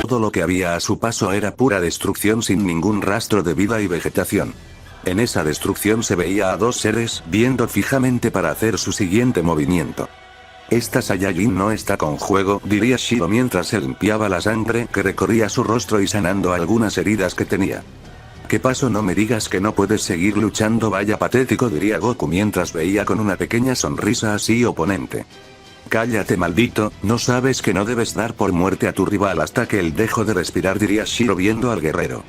Todo lo que había a su paso era pura destrucción sin ningún rastro de vida y vegetación. En esa destrucción se veía a dos seres viendo fijamente para hacer su siguiente movimiento. Esta Saiyajin no está con juego, diría Shiro mientras se limpiaba la sangre que recorría su rostro y sanando algunas heridas que tenía. ¿Qué pasó? No me digas que no puedes seguir luchando, vaya patético, diría Goku mientras veía con una pequeña sonrisa a su oponente. Cállate maldito, no sabes que no debes dar por muerte a tu rival hasta que él dejó de respirar, diría Shiro viendo al guerrero.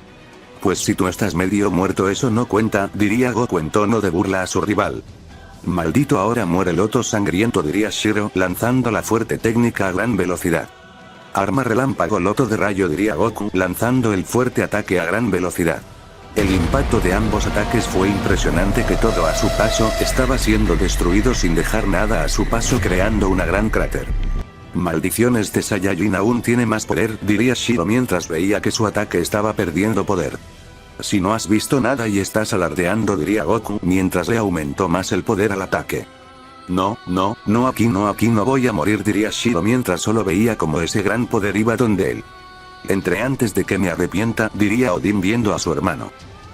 Pues si tú estás medio muerto eso no cuenta, diría Goku en tono de burla a su rival. Maldito, ahora muere Loto sangriento, diría Shiro lanzando la fuerte técnica a gran velocidad. Arma relámpago Loto de rayo, diría Goku lanzando el fuerte ataque a gran velocidad. El impacto de ambos ataques fue impresionante, que todo a su paso estaba siendo destruido sin dejar nada a su paso, creando una gran cráter. Maldición, este Saiyajin aún tiene más poder, diría Shiro mientras veía que su ataque estaba perdiendo poder. Si no has visto nada y estás alardeando, diría Goku mientras le aumentó más el poder al ataque. No, aquí no voy a morir, diría Shiro mientras solo veía como ese gran poder iba donde él. Entre antes de que me arrepienta, diría Odin viendo a su hermano.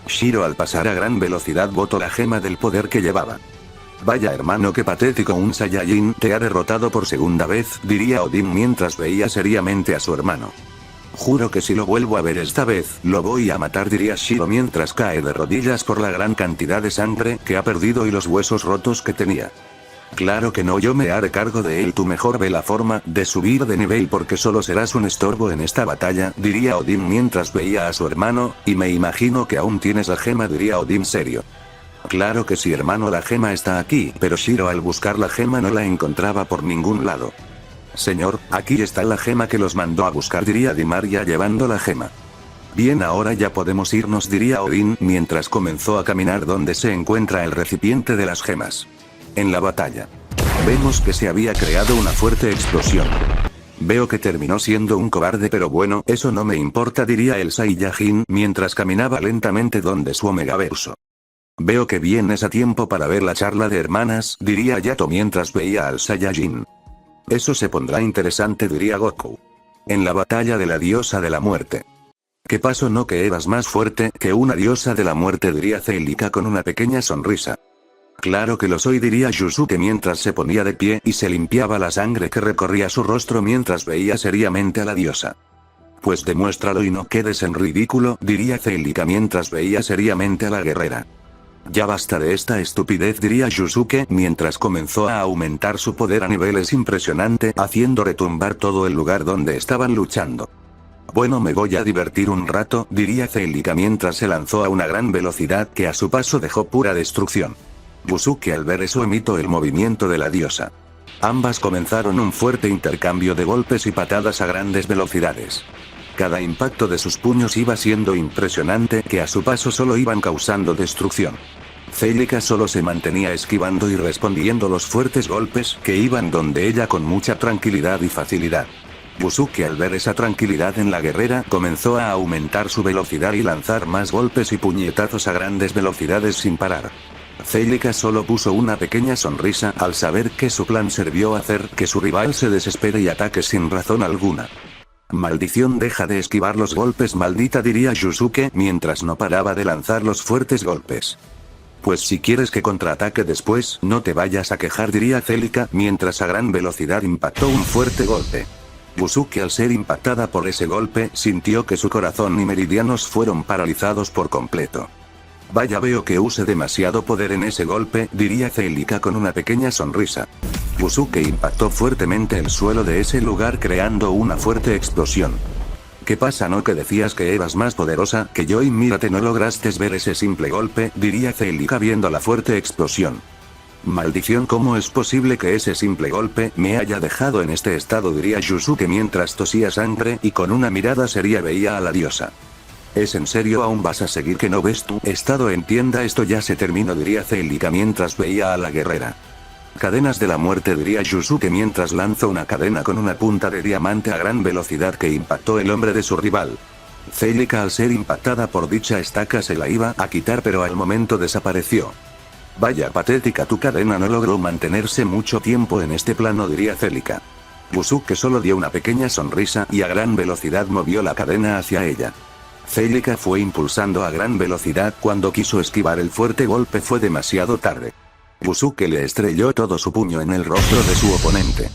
Shiro al pasar a gran velocidad botó la gema del poder que llevaba. Vaya hermano, qué patético, un Saiyajin te ha derrotado por segunda vez, diría Odin mientras veía seriamente a su hermano. Juro que si lo vuelvo a ver esta vez, lo voy a matar, diría Shiro mientras cae de rodillas por la gran cantidad de sangre que ha perdido y los huesos rotos que tenía. Claro que no, yo me haré cargo de él, tú mejor ve la forma de subir de nivel porque solo serás un estorbo en esta batalla, diría Odin mientras veía a su hermano, y me imagino que aún tienes la gema, diría Odin serio. Claro que sí hermano, la gema está aquí, pero Shiro al buscar la gema no la encontraba por ningún lado. Señor, aquí está la gema que los mandó a buscar, diría Dimaria llevando la gema. Bien, ahora ya podemos irnos, diría Odin mientras comenzó a caminar donde se encuentra el recipiente de las gemas. En la batalla, vemos que se había creado una fuerte explosión. Veo que terminó siendo un cobarde, pero bueno, eso no me importa, diría el Saiyajin mientras caminaba lentamente donde su Omegaverso. Veo que vienes a tiempo para ver la charla de hermanas, diría Yato mientras veía al Saiyajin. Eso se pondrá interesante, diría Goku. En la batalla de la diosa de la muerte. ¿Qué pasó? No que eras más fuerte que una diosa de la muerte, diría Celica con una pequeña sonrisa. Claro que lo soy, diría Yusuke mientras se ponía de pie y se limpiaba la sangre que recorría su rostro mientras veía seriamente a la diosa. Pues demuéstralo y no quedes en ridículo, diría Celica mientras veía seriamente a la guerrera. Ya basta de esta estupidez, diría Yusuke mientras comenzó a aumentar su poder a niveles impresionantes, haciendo retumbar todo el lugar donde estaban luchando. Bueno, me voy a divertir un rato, diría Celica mientras se lanzó a una gran velocidad que a su paso dejó pura destrucción. Yusuke al ver eso imitó el movimiento de la diosa. Ambas comenzaron un fuerte intercambio de golpes y patadas a grandes velocidades. Cada impacto de sus puños iba siendo impresionante, que a su paso solo iban causando destrucción. Celica solo se mantenía esquivando y respondiendo los fuertes golpes que iban donde ella con mucha tranquilidad y facilidad. Yusuke al ver esa tranquilidad en la guerrera comenzó a aumentar su velocidad y lanzar más golpes y puñetazos a grandes velocidades sin parar. Celica solo puso una pequeña sonrisa al saber que su plan sirvió a hacer que su rival se desespere y ataque sin razón alguna. Maldición, deja de esquivar los golpes, maldita, diría Yusuke mientras no paraba de lanzar los fuertes golpes. Pues si quieres que contraataque después, no te vayas a quejar, diría Celica mientras a gran velocidad impactó un fuerte golpe. Yusuke al ser impactada por ese golpe sintió que su corazón y meridianos fueron paralizados por completo. Vaya, veo que use demasiado poder en ese golpe, diría Celica con una pequeña sonrisa. Yusuke impactó fuertemente el suelo de ese lugar creando una fuerte explosión. ¿Qué pasa? ¿No que decías que eras más poderosa que yo y mírate, no lograste ver ese simple golpe? Diría Celica viendo la fuerte explosión. Maldición, ¿cómo es posible que ese simple golpe me haya dejado en este estado? Diría Yusuke mientras tosía sangre y con una mirada seria veía a la diosa. ¿Es en serio? ¿Aún vas a seguir? ¿Que no ves tu estado? Entienda, esto ya se terminó, diría Celica mientras veía a la guerrera. Cadenas de la muerte, diría Yusuke mientras lanzó una cadena con una punta de diamante a gran velocidad que impactó el hombre de su rival. Celica al ser impactada por dicha estaca se la iba a quitar, pero al momento desapareció. Vaya patética, tu cadena no logró mantenerse mucho tiempo en este plano, diría Celica. Busuke solo dio una pequeña sonrisa y a gran velocidad movió la cadena hacia ella. Celica fue impulsando a gran velocidad cuando quiso esquivar el fuerte golpe fue demasiado tarde. Busuke le estrelló todo su puño en el rostro de su oponente.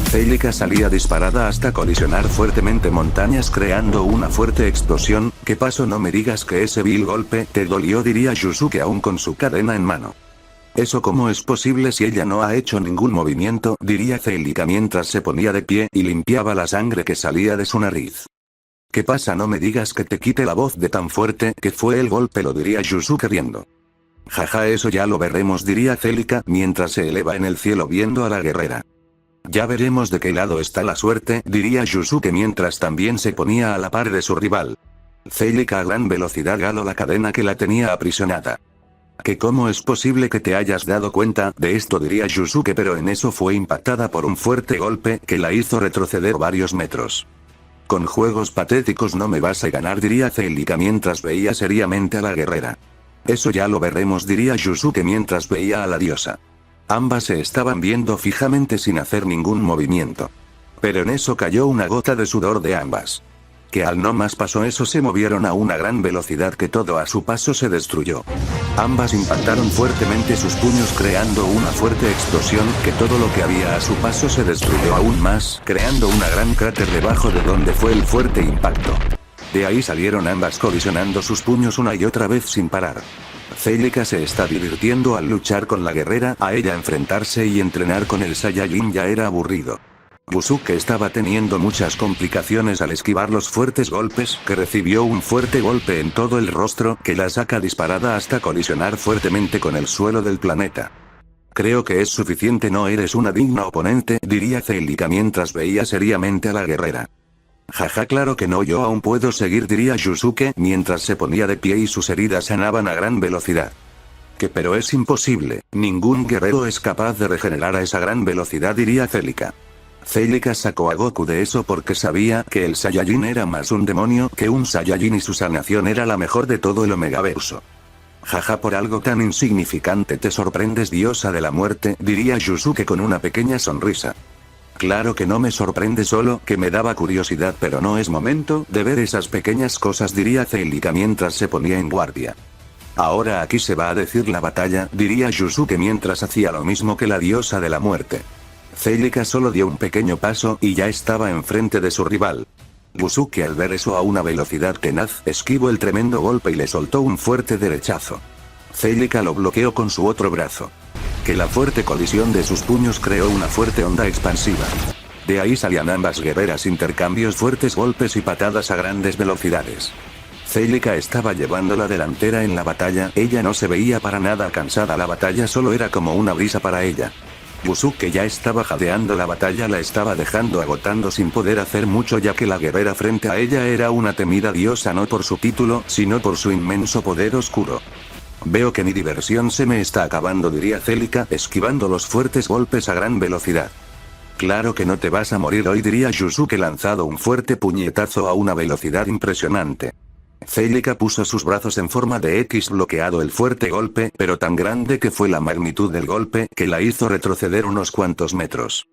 Celica salía disparada hasta colisionar fuertemente montañas creando una fuerte explosión. ¿Qué pasó? No me digas que ese vil golpe te dolió, diría Yusuke aún con su cadena en mano. ¿Eso cómo es posible si ella no ha hecho ningún movimiento? Diría Celica mientras se ponía de pie y limpiaba la sangre que salía de su nariz. ¿Qué pasa? No me digas que te quite la voz de tan fuerte que fue el golpe, lo diría Yusuke riendo. Jaja, eso ya lo veremos, diría Celica mientras se eleva en el cielo viendo a la guerrera. Ya veremos de qué lado está la suerte, diría Yusuke mientras también se ponía a la par de su rival. Celica a gran velocidad jaló la cadena que la tenía aprisionada. ¿Que cómo es posible que te hayas dado cuenta de esto? Diría Yusuke, pero en eso fue impactada por un fuerte golpe que la hizo retroceder varios metros. Con juegos patéticos no me vas a ganar, diría Celica mientras veía seriamente a la guerrera. Eso ya lo veremos, diría Yusuke mientras veía a la diosa. Ambas se estaban viendo fijamente sin hacer ningún movimiento. Pero en eso cayó una gota de sudor de ambas. Que al no más pasó eso, se movieron a una gran velocidad que todo a su paso se destruyó. Ambas impactaron fuertemente sus puños creando una fuerte explosión que todo lo que había a su paso se destruyó aún más, creando una gran cráter debajo de donde fue el fuerte impacto. De ahí salieron ambas colisionando sus puños una y otra vez sin parar. Celica se está divirtiendo al luchar con la guerrera, a ella enfrentarse y entrenar con el Saiyajin ya era aburrido. Busuke estaba teniendo muchas complicaciones al esquivar los fuertes golpes, que recibió un fuerte golpe en todo el rostro que la saca disparada hasta colisionar fuertemente con el suelo del planeta. Creo que es suficiente, no eres una digna oponente, diría Celica mientras veía seriamente a la guerrera. Jaja, claro que no, yo aún puedo seguir, diría Yusuke mientras se ponía de pie y sus heridas sanaban a gran velocidad. Que pero es imposible, ningún guerrero es capaz de regenerar a esa gran velocidad, diría Celica. Celica sacó a Goku de eso porque sabía que el Saiyajin era más un demonio que un Saiyajin y su sanación era la mejor de todo el Omegaverso. Jaja, por algo tan insignificante te sorprendes, diosa de la muerte, diría Yusuke con una pequeña sonrisa. Claro que no me sorprende, solo que me daba curiosidad, pero no es momento de ver esas pequeñas cosas, diría Celica mientras se ponía en guardia. Ahora aquí se va a decir la batalla, diría Yusuke mientras hacía lo mismo que la diosa de la muerte. Celica solo dio un pequeño paso y ya estaba enfrente de su rival. Busuke al ver eso a una velocidad tenaz, esquivó el tremendo golpe y le soltó un fuerte derechazo. Celica lo bloqueó con su otro brazo. Que la fuerte colisión de sus puños creó una fuerte onda expansiva. De ahí salían ambas guerreras intercambios fuertes golpes y patadas a grandes velocidades. Celica estaba llevando la delantera en la batalla, ella no se veía para nada cansada, la batalla solo era como una brisa para ella. Busuke ya estaba jadeando, la batalla la estaba dejando agotando sin poder hacer mucho ya que la guerrera frente a ella era una temida diosa no por su título, sino por su inmenso poder oscuro. Veo que mi diversión se me está acabando, diría Celica esquivando los fuertes golpes a gran velocidad. Claro que no te vas a morir hoy, diría Yusuke lanzado un fuerte puñetazo a una velocidad impresionante. Celica puso sus brazos en forma de X bloqueado el fuerte golpe, pero tan grande que fue la magnitud del golpe que la hizo retroceder unos cuantos metros.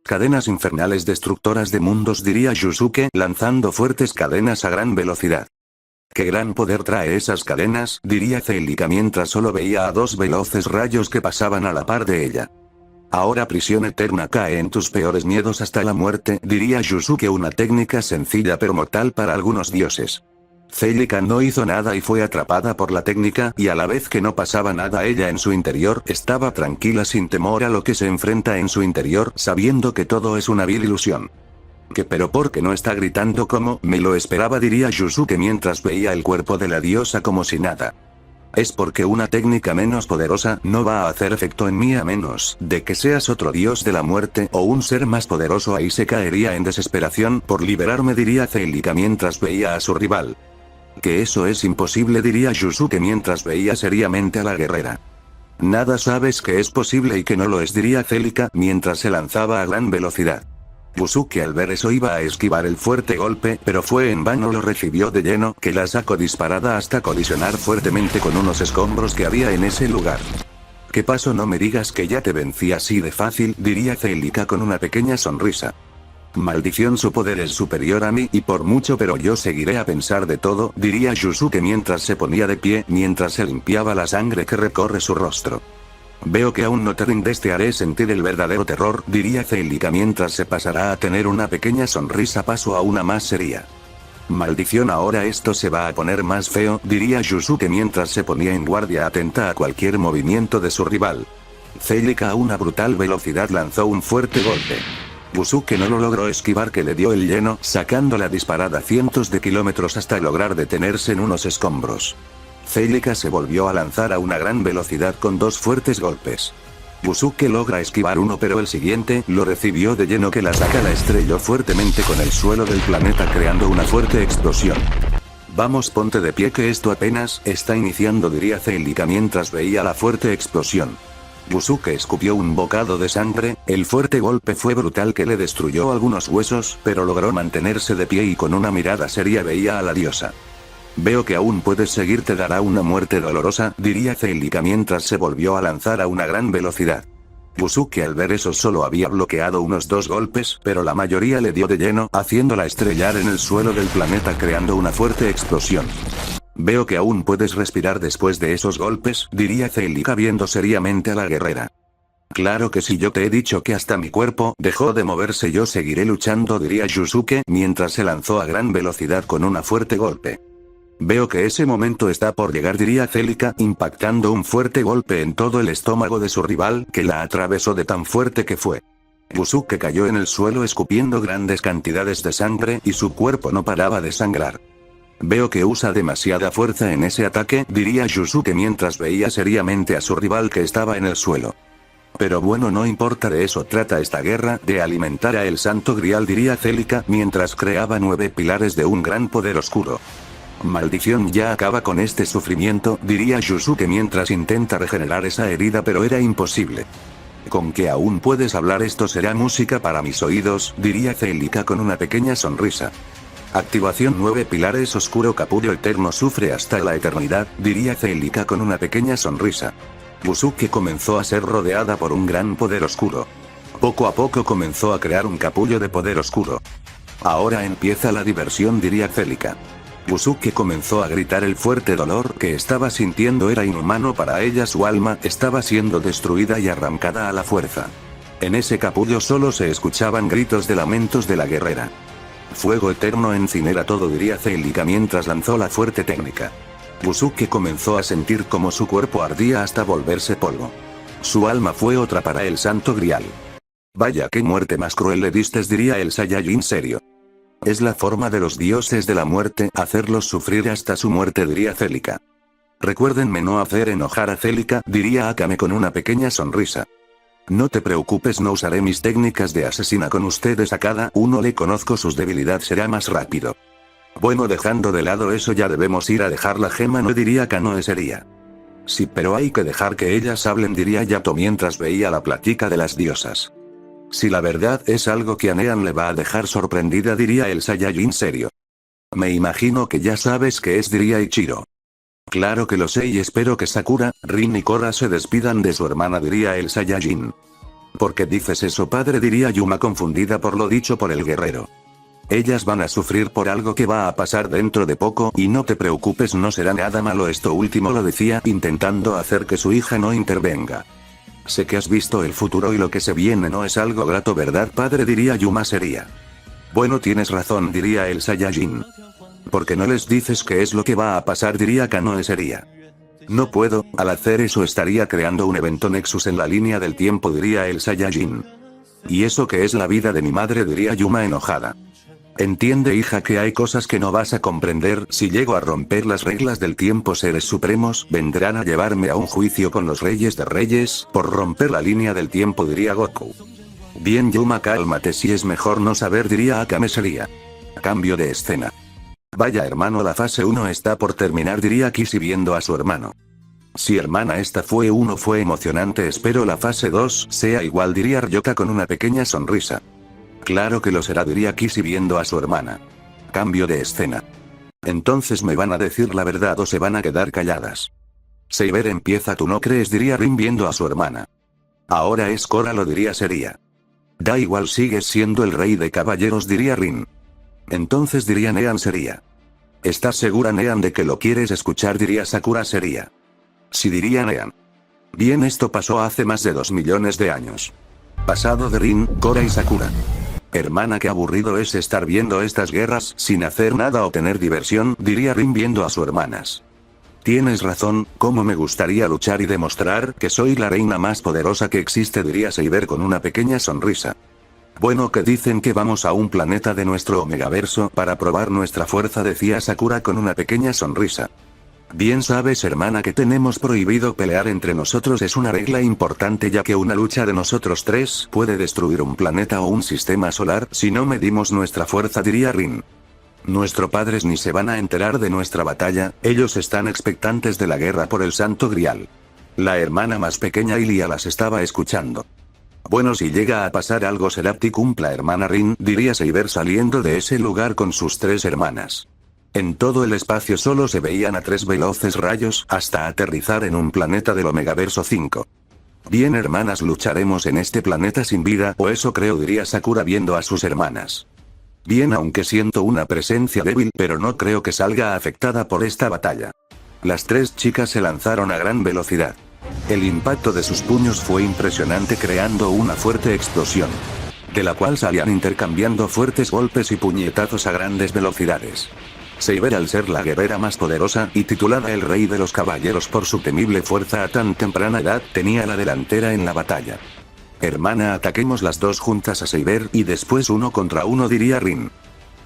Cadenas infernales destructoras de mundos, diría Yusuke lanzando fuertes cadenas a gran velocidad. ¿Qué gran poder trae esas cadenas?, diría Celica mientras solo veía a dos veloces rayos que pasaban a la par de ella. Ahora prisión eterna cae en tus peores miedos hasta la muerte, diría Yusuke, una técnica sencilla pero mortal para algunos dioses. Celica no hizo nada y fue atrapada por la técnica, y a la vez que no pasaba nada ella en su interior estaba tranquila sin temor a lo que se enfrenta en su interior, sabiendo que todo es una vil ilusión. ¿Qué pero por qué no está gritando como me lo esperaba?, diría Yusuke mientras veía el cuerpo de la diosa como si nada. Es porque una técnica menos poderosa no va a hacer efecto en mí a menos de que seas otro dios de la muerte o un ser más poderoso, ahí se caería en desesperación por liberarme, diría Celica mientras veía a su rival. Que eso es imposible, diría Yusuke mientras veía seriamente a la guerrera. Nada sabes que es posible y que no lo es, diría Celica mientras se lanzaba a gran velocidad. Busuke al ver eso iba a esquivar el fuerte golpe, pero fue en vano, lo recibió de lleno, que la sacó disparada hasta colisionar fuertemente con unos escombros que había en ese lugar. ¿Qué pasó? No me digas que ya te vencí así de fácil, diría Celica con una pequeña sonrisa. Maldición, su poder es superior a mí y por mucho, pero yo seguiré a pensar de todo, diría Yusuke mientras se ponía de pie, mientras se limpiaba la sangre que recorre su rostro. Veo que aún no te rindes, te haré sentir el verdadero terror, diría Celica mientras se pasará a tener una pequeña sonrisa paso a una más seria. Maldición, ahora esto se va a poner más feo, diría Yusuke mientras se ponía en guardia atenta a cualquier movimiento de su rival. Celica a una brutal velocidad lanzó un fuerte golpe. Yusuke no lo logró esquivar, que le dio el lleno, sacando la disparada cientos de kilómetros hasta lograr detenerse en unos escombros. Celica se volvió a lanzar a una gran velocidad con dos fuertes golpes. Yusuke logra esquivar uno, pero el siguiente lo recibió de lleno, que la estrelló fuertemente con el suelo del planeta creando una fuerte explosión. Vamos, ponte de pie que esto apenas está iniciando, diría Celica mientras veía la fuerte explosión. Yusuke escupió un bocado de sangre, el fuerte golpe fue brutal que le destruyó algunos huesos, pero logró mantenerse de pie y con una mirada seria veía a la diosa. Veo que aún puedes seguir, te dará una muerte dolorosa, diría Celica mientras se volvió a lanzar a una gran velocidad. Yusuke al ver eso solo había bloqueado unos 2 golpes, pero la mayoría le dio de lleno, haciéndola estrellar en el suelo del planeta creando una fuerte explosión. Veo que aún puedes respirar después de esos golpes, diría Celica viendo seriamente a la guerrera. Claro que sí, yo te he dicho que hasta mi cuerpo dejó de moverse, yo seguiré luchando, diría Yusuke mientras se lanzó a gran velocidad con una fuerte golpe. Veo que ese momento está por llegar, diría Celica, impactando un fuerte golpe en todo el estómago de su rival, que la atravesó de tan fuerte que fue. Yusuke cayó en el suelo escupiendo grandes cantidades de sangre y su cuerpo no paraba de sangrar. Veo que usa demasiada fuerza en ese ataque, diría Yusuke mientras veía seriamente a su rival que estaba en el suelo. Pero bueno, no importa, de eso trata esta guerra, de alimentar a el Santo Grial, diría Celica mientras creaba 9 pilares de un gran poder oscuro. Maldición, ya acaba con este sufrimiento, diría Yusuke mientras intenta regenerar esa herida, pero era imposible. Con que aún puedes hablar, esto será música para mis oídos, diría Celica con una pequeña sonrisa. Activación 9 pilares oscuro, capullo eterno, sufre hasta la eternidad, diría Celica con una pequeña sonrisa. Yusuke comenzó a ser rodeada por un gran poder oscuro. Poco a poco comenzó a crear un capullo de poder oscuro. Ahora empieza la diversión, diría Celica. Yusuke comenzó a gritar, el fuerte dolor que estaba sintiendo era inhumano para ella, su alma estaba siendo destruida y arrancada a la fuerza. En ese capullo solo se escuchaban gritos de lamentos de la guerrera. Fuego eterno encinera todo, diría Celica mientras lanzó la fuerte técnica. Yusuke comenzó a sentir como su cuerpo ardía hasta volverse polvo. Su alma fue otra para el Santo Grial. Vaya, qué muerte más cruel le diste, diría el Saiyajin serio. Es la forma de los dioses de la muerte, hacerlos sufrir hasta su muerte, diría Celica. Recuérdenme no hacer enojar a Celica, diría Akame con una pequeña sonrisa. No te preocupes, no usaré mis técnicas de asesina con ustedes, a cada uno le conozco sus debilidades, será más rápido. Bueno, dejando de lado eso, ya debemos ir a dejar la gema, no, diría Kanoe sería. Sí, pero hay que dejar que ellas hablen, diría Yato mientras veía la plática de las diosas. Si la verdad es algo que a Nean le va a dejar sorprendida, diría el Saiyajin serio. Me imagino que ya sabes qué es, diría Ichiro. Claro que lo sé y espero que Sakura, Rin y Korra se despidan de su hermana, diría el Saiyajin. ¿Por qué dices eso, padre?, diría Yuma confundida por lo dicho por el guerrero. Ellas van a sufrir por algo que va a pasar dentro de poco, y no te preocupes, no será nada malo. Esto último lo decía intentando hacer que su hija no intervenga. Sé que has visto el futuro y lo que se viene no es algo grato, ¿verdad, padre?, diría Yuma seria. Bueno, tienes razón, diría el Saiyajin. ¿Por qué no les dices qué es lo que va a pasar?, diría Kanoe seria. No puedo, al hacer eso estaría creando un evento Nexus en la línea del tiempo, diría el Saiyajin. ¿Y eso qué es la vida de mi madre?, diría Yuma enojada. Entiende, hija, que hay cosas que no vas a comprender. Si llego a romper las reglas del tiempo, seres supremos vendrán a llevarme a un juicio con los reyes de reyes por romper la línea del tiempo, diría Goku. Bien, Yuma, cálmate, si es mejor no saber, diría Akame seria. Cambio de escena. Vaya, hermano, la fase 1 está por terminar, diría Kishi viendo a su hermano. Sí, hermana, esta fue emocionante, espero la fase 2 sea igual, diría Ryoka con una pequeña sonrisa. Claro que lo será, diría Kishi viendo a su hermana. Cambio de escena. Entonces me van a decir la verdad o se van a quedar calladas. Seiber empieza, ¿tú no crees?, diría Rin viendo a su hermana. Ahora es Korra, lo diría seria. Da igual, sigues siendo el rey de caballeros, diría Rin. Entonces diría Nean sería. ¿Estás segura, Nean, de que lo quieres escuchar? Diría Sakura sería. Sí, diría Nean. Bien, esto pasó hace más de 2 millones de años. Pasado de Rin, Cora y Sakura. Hermana, qué aburrido es estar viendo estas guerras sin hacer nada o tener diversión, diría Rin viendo a sus hermanas. Tienes razón, cómo me gustaría luchar y demostrar que soy la reina más poderosa que existe, diría Saber con una pequeña sonrisa. Bueno, que dicen que vamos a un planeta de nuestro Omegaverso para probar nuestra fuerza, decía Sakura con una pequeña sonrisa. Bien sabes, hermana, que tenemos prohibido pelear entre nosotros, es una regla importante ya que una lucha de nosotros tres puede destruir un planeta o un sistema solar si no medimos nuestra fuerza, diría Rin. Nuestros padres ni se van a enterar de nuestra batalla, ellos están expectantes de la guerra por el Santo Grial. La hermana más pequeña Ilia las estaba escuchando. Bueno, si llega a pasar algo será ti cumpla, hermana Rin, diría Saber saliendo de ese lugar con sus 3 hermanas. En todo el espacio solo se veían a 3 veloces rayos hasta aterrizar en un planeta del Omegaverso 5. Bien, hermanas, lucharemos en este planeta sin vida, o eso creo, diría Sakura viendo a sus hermanas. Bien, aunque siento una presencia débil, pero no creo que salga afectada por esta batalla. Las 3 chicas se lanzaron a gran velocidad. El impacto de sus puños fue impresionante, creando una fuerte explosión, de la cual salían intercambiando fuertes golpes y puñetazos a grandes velocidades. Saber, al ser la guerrera más poderosa y titulada el rey de los caballeros por su temible fuerza a tan temprana edad, tenía la delantera en la batalla. Hermana, ataquemos las 2 juntas a Saber y después 1 contra 1, diría Rin.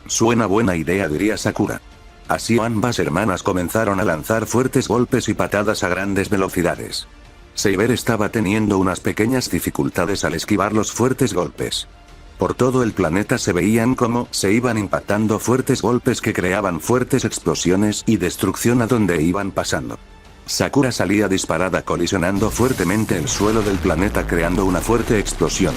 Suena buena idea, diría Sakura. Así ambas hermanas comenzaron a lanzar fuertes golpes y patadas a grandes velocidades. Saber estaba teniendo unas pequeñas dificultades al esquivar los fuertes golpes. Por todo el planeta se veían cómo se iban impactando fuertes golpes que creaban fuertes explosiones y destrucción a donde iban pasando. Sakura salía disparada colisionando fuertemente el suelo del planeta creando una fuerte explosión.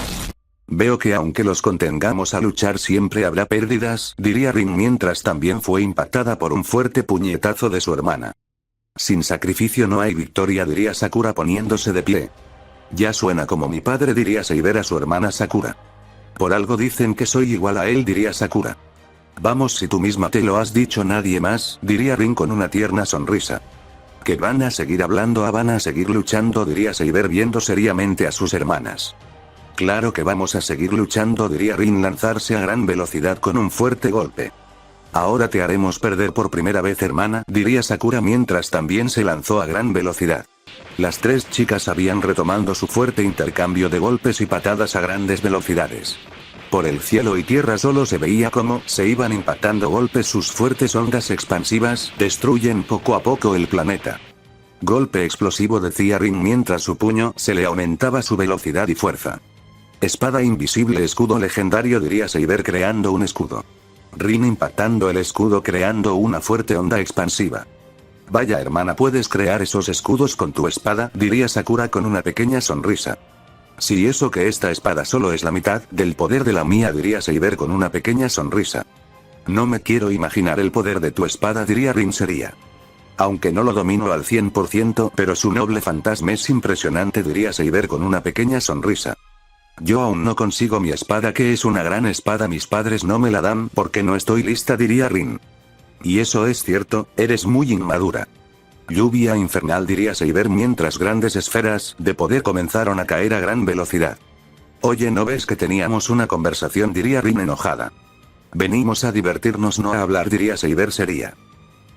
Veo que aunque los contengamos a luchar siempre habrá pérdidas, diría Rin mientras también fue impactada por un fuerte puñetazo de su hermana. Sin sacrificio no hay victoria, diría Sakura poniéndose de pie. Ya suena como mi padre, diría Saber a su hermana Sakura. Por algo dicen que soy igual a él, diría Sakura. Vamos, si tú misma te lo has dicho, nadie más, diría Rin con una tierna sonrisa. Que van a seguir hablando, van a seguir luchando, diría Saber viendo seriamente a sus hermanas. Claro que vamos a seguir luchando, diría Rin lanzarse a gran velocidad con un fuerte golpe. Ahora te haremos perder por primera vez, hermana, diría Sakura mientras también se lanzó a gran velocidad. Las 3 chicas habían retomado su fuerte intercambio de golpes y patadas a grandes velocidades. Por el cielo y tierra solo se veía cómo se iban impactando golpes, sus fuertes ondas expansivas destruyen poco a poco el planeta. Golpe explosivo, decía Rin mientras su puño se le aumentaba su velocidad y fuerza. Espada invisible, escudo legendario, diría Saber creando un escudo. Rin impactando el escudo creando una fuerte onda expansiva. Vaya, hermana, puedes crear esos escudos con tu espada, diría Sakura con una pequeña sonrisa. Si eso que esta espada solo es la mitad del poder de la mía, diría Saber con una pequeña sonrisa. No me quiero imaginar el poder de tu espada, diría Rin sería. Aunque no lo domino al 100%, pero su noble fantasma es impresionante, diría Saber con una pequeña sonrisa. Yo aún no consigo mi espada, que es una gran espada, mis padres no me la dan porque no estoy lista, diría Rin. Y eso es cierto, eres muy inmadura. Lluvia infernal, diría Saber mientras grandes esferas de poder comenzaron a caer a gran velocidad. Oye, ¿no ves que teníamos una conversación?, diría Rin enojada. Venimos a divertirnos, no a hablar, diría Saber sería.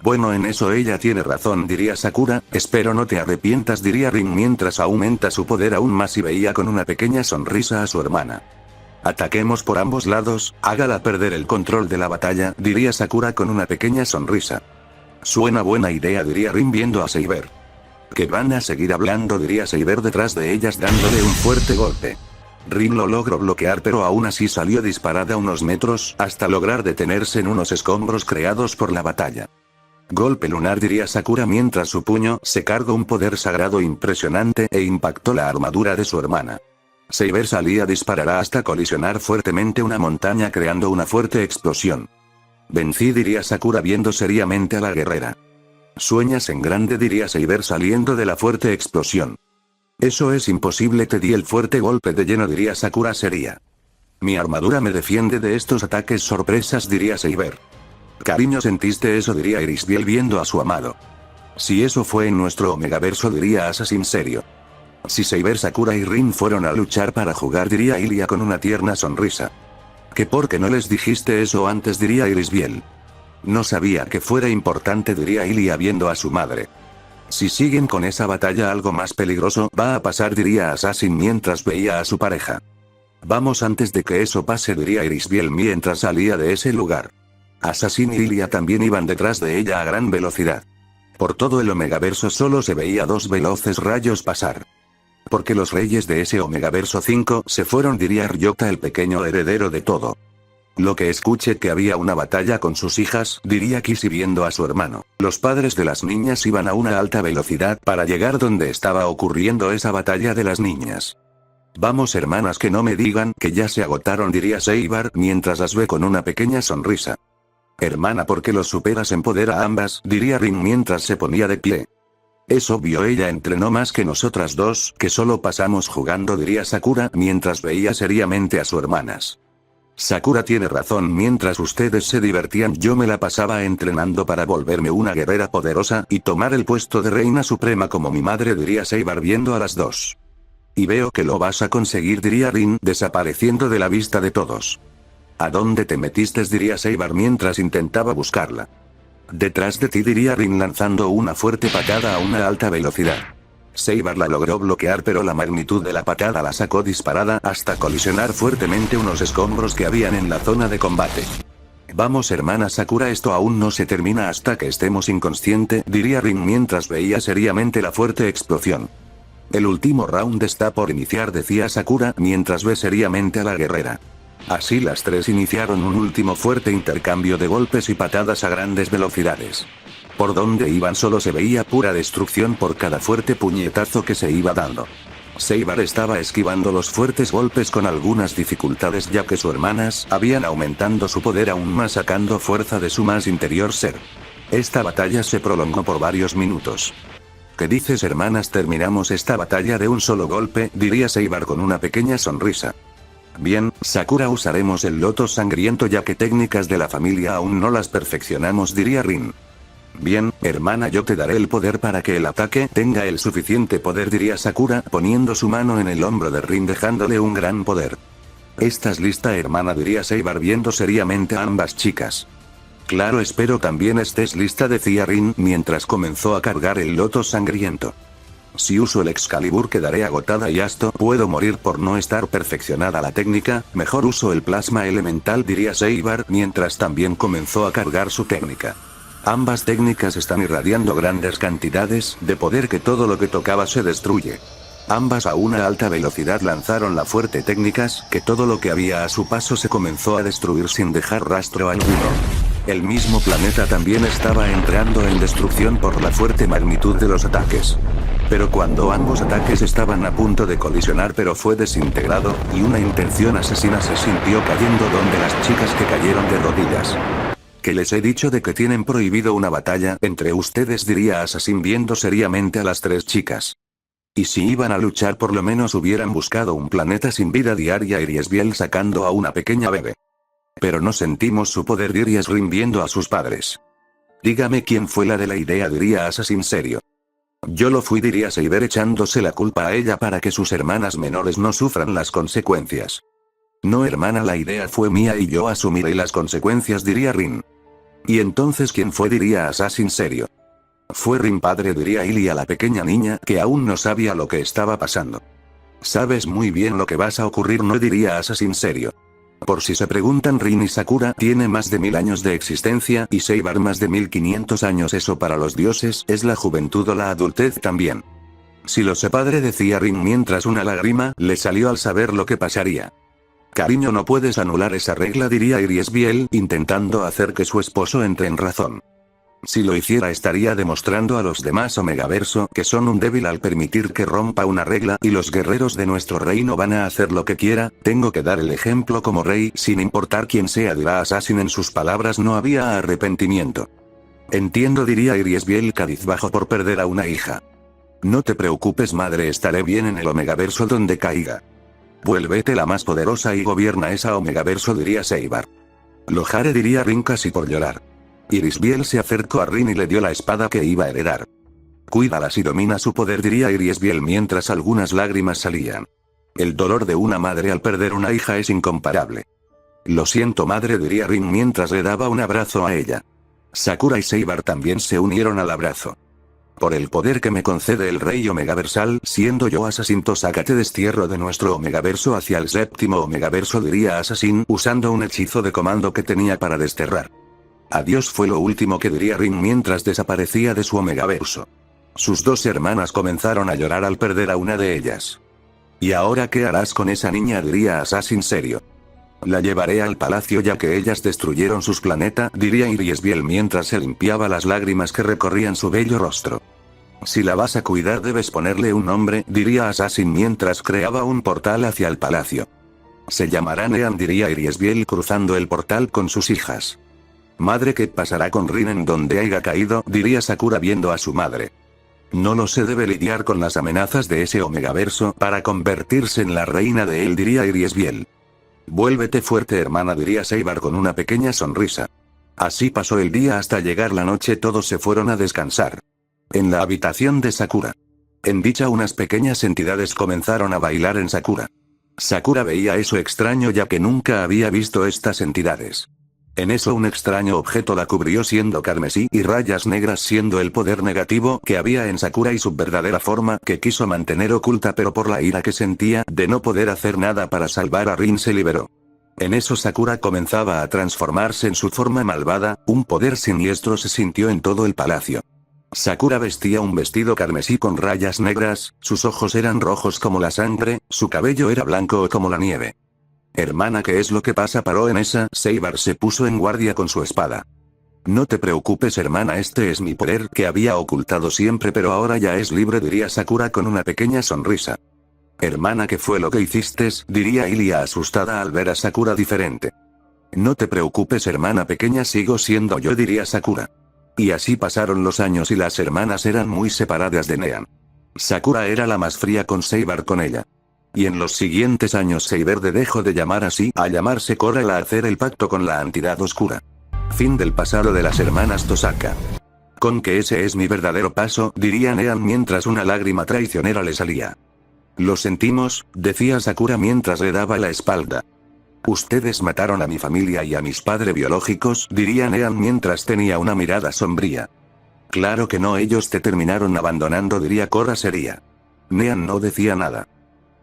Bueno, en eso ella tiene razón, diría Sakura, espero no te arrepientas, diría Rin mientras aumenta su poder aún más y veía con una pequeña sonrisa a su hermana. Ataquemos por ambos lados, hágala perder el control de la batalla, diría Sakura con una pequeña sonrisa. Suena buena idea, diría Rin viendo a Saber. Que van a seguir hablando, diría Saber detrás de ellas dándole un fuerte golpe. Rin lo logró bloquear, pero aún así salió disparada unos metros hasta lograr detenerse en unos escombros creados por la batalla. Golpe lunar, diría Sakura mientras su puño se cargó un poder sagrado impresionante e impactó la armadura de su hermana. Saber salía disparará hasta colisionar fuertemente una montaña creando una fuerte explosión. Vencí, diría Sakura viendo seriamente a la guerrera. Sueñas en grande, diría Saber saliendo de la fuerte explosión. Eso es imposible, te di el fuerte golpe de lleno, diría Sakura seria. Mi armadura me defiende de estos ataques sorpresas, diría Saber. Cariño, ¿sentiste eso?, diría Irisbiel viendo a su amado. Si eso fue en nuestro Omegaverso, diría Assassin serio. Si Saber, Sakura y Rin fueron a luchar para jugar, diría Ilia con una tierna sonrisa. ¿Que por qué no les dijiste eso antes?, diría Irisbiel. No sabía que fuera importante, diría Ilia viendo a su madre. Si siguen con esa batalla, algo más peligroso va a pasar, diría Assassin mientras veía a su pareja. Vamos antes de que eso pase, diría Irisbiel mientras salía de ese lugar. Assassin y Ilia también iban detrás de ella a gran velocidad. Por todo el Omegaverso solo se veía dos veloces rayos pasar. Porque los reyes de ese Omegaverso 5 se fueron, diría Ryota, el pequeño heredero de todo. Lo que escuché que había una batalla con sus hijas, diría Kissy viendo a su hermano. Los padres de las niñas iban a una alta velocidad para llegar donde estaba ocurriendo esa batalla de las niñas. Vamos hermanas, que no me digan que ya se agotaron, diría Saber mientras las ve con una pequeña sonrisa. Hermana, ¿por qué los superas en poder a ambas?, diría Rin mientras se ponía de pie. Es obvio, ella entrenó más que nosotras dos, que solo pasamos jugando, diría Sakura mientras veía seriamente a sus hermanas. Sakura tiene razón, mientras ustedes se divertían yo me la pasaba entrenando para volverme una guerrera poderosa y tomar el puesto de reina suprema como mi madre, diría Saber viendo a las dos. Y veo que lo vas a conseguir, diría Rin desapareciendo de la vista de todos. ¿A dónde te metiste?, diría Saber mientras intentaba buscarla. Detrás de ti, diría Rin lanzando una fuerte patada a una alta velocidad. Saber la logró bloquear, pero la magnitud de la patada la sacó disparada hasta colisionar fuertemente unos escombros que habían en la zona de combate. Vamos hermana Sakura, esto aún no se termina hasta que estemos inconsciente, diría Rin mientras veía seriamente la fuerte explosión. El último round está por iniciar, decía Sakura mientras ve seriamente a la guerrera. Así las tres iniciaron un último fuerte intercambio de golpes y patadas a grandes velocidades. Por donde iban solo se veía pura destrucción por cada fuerte puñetazo que se iba dando. Saber estaba esquivando los fuertes golpes con algunas dificultades, ya que sus hermanas habían aumentando su poder aún más, sacando fuerza de su más interior ser. Esta batalla se prolongó por varios minutos. ¿Qué dices hermanas? Terminamos esta batalla de un solo golpe, diría Saber con una pequeña sonrisa. Bien, Sakura, usaremos el loto sangriento ya que técnicas de la familia aún no las perfeccionamos, diría Rin. Bien, hermana, yo te daré el poder para que el ataque tenga el suficiente poder, diría Sakura poniendo su mano en el hombro de Rin dejándole un gran poder. ¿Estás lista hermana?, diría Saber viendo seriamente a ambas chicas. Claro, espero también estés lista, decía Rin mientras comenzó a cargar el loto sangriento. Si uso el Excalibur quedaré agotada y hasta puedo morir por no estar perfeccionada la técnica, mejor uso el plasma elemental, diría Saber mientras también comenzó a cargar su técnica. Ambas técnicas están irradiando grandes cantidades de poder que todo lo que tocaba se destruye. Ambas a una alta velocidad lanzaron la fuerte técnicas que todo lo que había a su paso se comenzó a destruir sin dejar rastro alguno. El mismo planeta también estaba entrando en destrucción por la fuerte magnitud de los ataques. Pero cuando ambos ataques estaban a punto de colisionar, pero fue desintegrado, y una intención asesina se sintió cayendo donde las chicas que cayeron de rodillas. Que les he dicho de que tienen prohibido una batalla entre ustedes, diría Assassin viendo seriamente a las tres chicas. Y si iban a luchar por lo menos hubieran buscado un planeta sin vida, diría Irisbiel sacando a una pequeña bebé. Pero no sentimos su poder, diría Rin viendo a sus padres. Dígame quién fue la de la idea, diría Assassin serio. Yo lo fui, diría Saber echándose la culpa a ella para que sus hermanas menores no sufran las consecuencias. No hermana, la idea fue mía y yo asumiré las consecuencias, diría Rin. ¿Y entonces quién fue?, diría Assassin serio. Fue Rin padre, diría Ilia la pequeña niña que aún no sabía lo que estaba pasando. Sabes muy bien lo que vas a ocurrir, no, diría Assassin serio. Por si se preguntan, Rin y Sakura tiene más de 1000 años de existencia y Saber más de 1500 años, eso para los dioses es la juventud o la adultez también. Si lo sé padre, decía Rin mientras una lágrima le salió al saber lo que pasaría. Cariño, no puedes anular esa regla, diría Irisbiel intentando hacer que su esposo entre en razón. Si lo hiciera estaría demostrando a los demás Omegaverso que son un débil al permitir que rompa una regla y los guerreros de nuestro reino van a hacer lo que quiera. Tengo que dar el ejemplo como rey sin importar quién sea, dirá Assassin. En sus palabras no había arrepentimiento. Entiendo, diría Irisbiel cabizbajo por perder a una hija. No te preocupes madre, estaré bien en el Omegaverso donde caiga. Vuélvete la más poderosa y gobierna esa Omegaverso, diría Seibar. Lo haré, diría Rin casi por llorar. Irisbiel se acercó a Rin y le dio la espada que iba a heredar. Cuídala si domina su poder, diría Irisbiel mientras algunas lágrimas salían. El dolor de una madre al perder una hija es incomparable. Lo siento madre, diría Rin mientras le daba un abrazo a ella. Sakura y Seibar también se unieron al abrazo. Por el poder que me concede el rey Omegaversal, siendo yo Assassin, sácate destierro de nuestro Omegaverso hacia el séptimo Omegaverso, diría Assassin usando un hechizo de comando que tenía para desterrar. Adiós fue lo último que diría Rin mientras desaparecía de su Omegaverso. Sus dos hermanas comenzaron a llorar al perder a una de ellas. ¿Y ahora qué harás con esa niña?, diría Assassin serio. La llevaré al palacio ya que ellas destruyeron sus planeta, diría Irisbiel mientras se limpiaba las lágrimas que recorrían su bello rostro. Si la vas a cuidar debes ponerle un nombre, diría Assassin mientras creaba un portal hacia el palacio. Se llamará Nean, diría Irisbiel cruzando el portal con sus hijas. Madre, ¿qué pasará con Rin en donde haya caído?, diría Sakura viendo a su madre. No lo sé, debe lidiar con las amenazas de ese Omegaverso para convertirse en la reina de él, diría Irisbiel. Vuélvete fuerte hermana, diría Seibar con una pequeña sonrisa. Así pasó el día hasta llegar la noche, todos se fueron a descansar. En la habitación de Sakura. En dicha unas pequeñas entidades comenzaron a bailar en Sakura. Sakura veía eso extraño ya que nunca había visto estas entidades. En eso un extraño objeto la cubrió siendo carmesí y rayas negras siendo el poder negativo que había en Sakura y su verdadera forma que quiso mantener oculta, pero por la ira que sentía de no poder hacer nada para salvar a Rin se liberó. En eso Sakura comenzaba a transformarse en su forma malvada, un poder siniestro se sintió en todo el palacio. Sakura vestía un vestido carmesí con rayas negras, sus ojos eran rojos como la sangre, su cabello era blanco como la nieve. Hermana, ¿qué es lo que pasa?, paró en esa. Seibar se puso en guardia con su espada. No te preocupes hermana, este es mi poder que había ocultado siempre pero ahora ya es libre, diría Sakura con una pequeña sonrisa. Hermana, ¿qué fue lo que hiciste?, diría Ilia asustada al ver a Sakura diferente. No te preocupes hermana pequeña, sigo siendo yo, diría Sakura. Y así pasaron los años y las hermanas eran muy separadas de Nean. Sakura era la más fría con Seibar con ella. Y en los siguientes años Seibar dejó de llamar así a llamarse Korra a hacer el pacto con la entidad oscura. Fin del pasado de las hermanas Tosaka. Con que ese es mi verdadero paso, diría Nean mientras una lágrima traicionera le salía. Lo sentimos, decía Sakura mientras le daba la espalda. Ustedes mataron a mi familia y a mis padres biológicos, diría Nean mientras tenía una mirada sombría. Claro que no, ellos te terminaron abandonando, diría Korra seria. Nean no decía nada.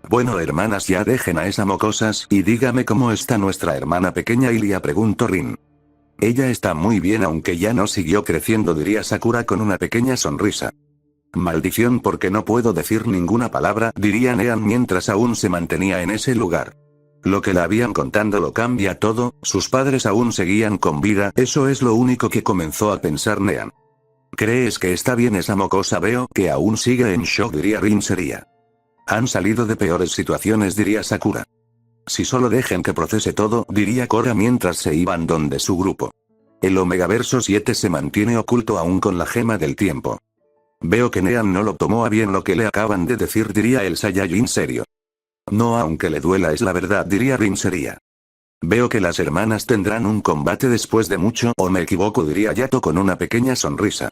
Bueno hermanas, ya dejen a esas mocosas y dígame cómo está nuestra hermana pequeña Ilia, preguntó Rin. Ella está muy bien aunque ya no siguió creciendo, diría Sakura con una pequeña sonrisa. Maldición, porque no puedo decir ninguna palabra, diría Nean mientras aún se mantenía en ese lugar. Lo que le habían contado lo cambia todo, sus padres aún seguían con vida, eso es lo único que comenzó a pensar Nean. ¿Crees que está bien esa mocosa? Veo que aún sigue en shock, diría Rin seria. Han salido de peores situaciones, diría Sakura. Si solo dejen que procese todo, diría Korra mientras se iban donde su grupo. El Omegaverso 7 se mantiene oculto aún con la gema del tiempo. Veo que Nean no lo tomó a bien lo que le acaban de decir, diría el Saiyajin serio. No, aunque le duela es la verdad, diría Rin seria. Veo que las hermanas tendrán un combate después de mucho, o me equivoco, diría Yato con una pequeña sonrisa.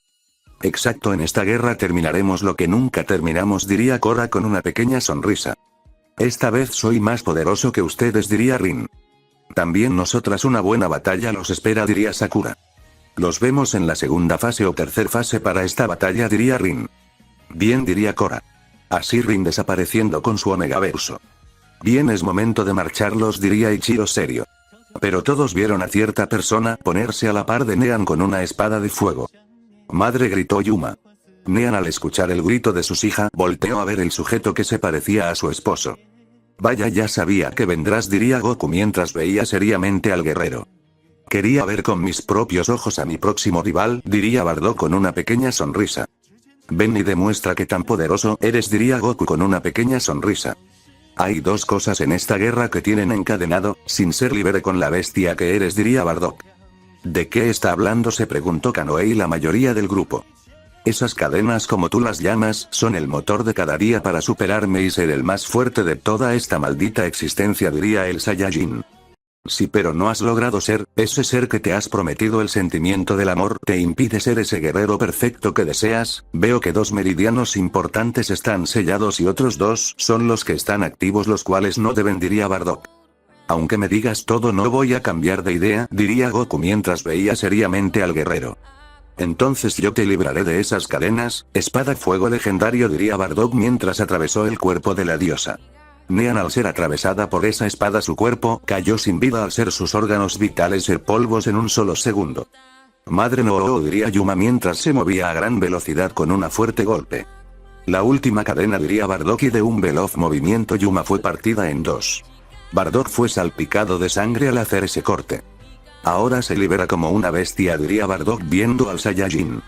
Exacto, en esta guerra terminaremos lo que nunca terminamos, diría Korra con una pequeña sonrisa. Esta vez soy más poderoso que ustedes, diría Rin. También nosotras, una buena batalla los espera, diría Sakura. Los vemos en la segunda fase o tercer fase para esta batalla, diría Rin. Bien, diría Korra. Así Rin desapareciendo con su Omegaverso. Bien, es momento de marcharlos, diría Ichiro serio. Pero todos vieron a cierta persona ponerse a la par de Nean con una espada de fuego. Madre, gritó Yuma. Nean al escuchar el grito de sus hijas volteó a ver el sujeto que se parecía a su esposo. Vaya, ya sabía que vendrás, diría Goku mientras veía seriamente al guerrero. Quería ver con mis propios ojos a mi próximo rival, diría Bardock con una pequeña sonrisa. Ven y demuestra que tan poderoso eres, diría Goku con una pequeña sonrisa. Hay dos cosas en esta guerra que tienen encadenado, sin ser libre con la bestia que eres, diría Bardock. ¿De qué está hablando?, se preguntó Kanoe y la mayoría del grupo. Esas cadenas como tú las llamas, son el motor de cada día para superarme y ser el más fuerte de toda esta maldita existencia, diría el Saiyajin. Sí, pero no has logrado ser, ese ser que te has prometido. El sentimiento del amor te impide ser ese guerrero perfecto que deseas. Veo que 2 meridianos importantes están sellados y otros 2 son los que están activos, los cuales no deben, diría Bardock. Aunque me digas todo, no voy a cambiar de idea, diría Goku mientras veía seriamente al guerrero. Entonces yo te libraré de esas cadenas, espada fuego legendario, diría Bardock mientras atravesó el cuerpo de la diosa. Nean, al ser atravesada por esa espada, su cuerpo cayó sin vida al ser sus órganos vitales ser polvos en un solo segundo. Madre no, diría Yuma mientras se movía a gran velocidad con un fuerte golpe. La última cadena, diría Bardock, y de un veloz movimiento Yuma fue partida en 2. Bardock fue salpicado de sangre al hacer ese corte. Ahora se libera como una bestia, diría Bardock viendo al Saiyajin.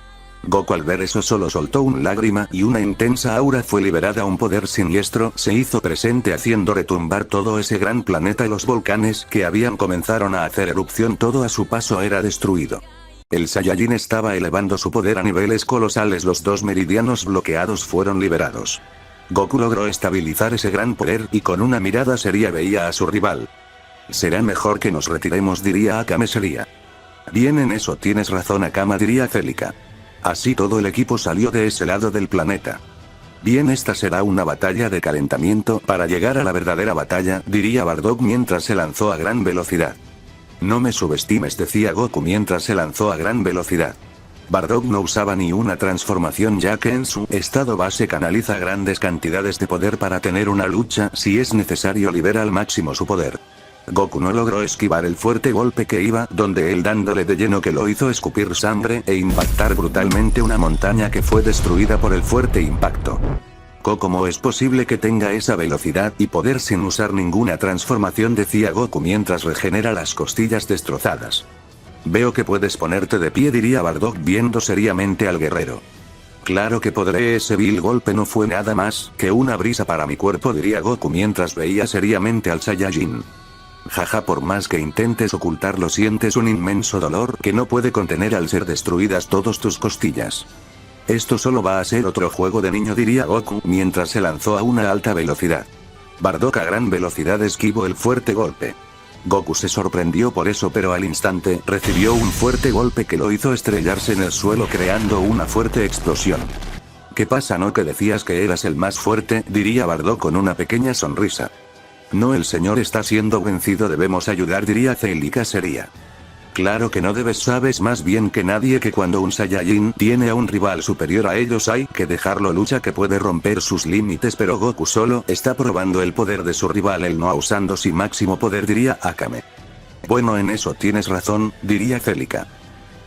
Goku al ver eso solo soltó una lágrima y una intensa aura fue liberada. Un poder siniestro se hizo presente haciendo retumbar todo ese gran planeta y los volcanes que habían comenzaron a hacer erupción. Todo a su paso era destruido. El Saiyajin estaba elevando su poder a niveles colosales. Los 2 meridianos bloqueados fueron liberados. Goku logró estabilizar ese gran poder y con una mirada seria veía a su rival. Será mejor que nos retiremos, diría Akame seria. Bien, en eso tienes razón, Akama, diría Celica. Así todo el equipo salió de ese lado del planeta. Bien, esta será una batalla de calentamiento para llegar a la verdadera batalla, diría Bardock mientras se lanzó a gran velocidad. No me subestimes, decía Goku mientras se lanzó a gran velocidad. Bardock no usaba ni una transformación, ya que en su estado base canaliza grandes cantidades de poder para tener una lucha. Si es necesario, libera al máximo su poder. Goku no logró esquivar el fuerte golpe que iba donde él, dándole de lleno, que lo hizo escupir sangre e impactar brutalmente una montaña que fue destruida por el fuerte impacto. ¿Cómo es posible que tenga esa velocidad y poder sin usar ninguna transformación?, decía Goku mientras regenera las costillas destrozadas. Veo que puedes ponerte de pie, diría Bardock viendo seriamente al guerrero. Claro que podré, ese vil golpe no fue nada más que una brisa para mi cuerpo, diría Goku mientras veía seriamente al Saiyajin. Jaja, por más que intentes ocultarlo, sientes un inmenso dolor que no puede contener al ser destruidas todas tus costillas. Esto solo va a ser otro juego de niño, diría Goku mientras se lanzó a una alta velocidad. Bardock a gran velocidad esquivó el fuerte golpe. Goku se sorprendió por eso, pero al instante recibió un fuerte golpe que lo hizo estrellarse en el suelo creando una fuerte explosión. ¿Qué pasa? ¿No que decías que eras el más fuerte?, diría Bardock con una pequeña sonrisa. No, el señor está siendo vencido, debemos ayudar, diría Celica seria. Claro que no debes, sabes más bien que nadie que cuando un Saiyajin tiene a un rival superior a ellos hay que dejarlo lucha, que puede romper sus límites, pero Goku solo está probando el poder de su rival, él no usando su máximo poder, diría Akame. Bueno, en eso tienes razón, diría Celica.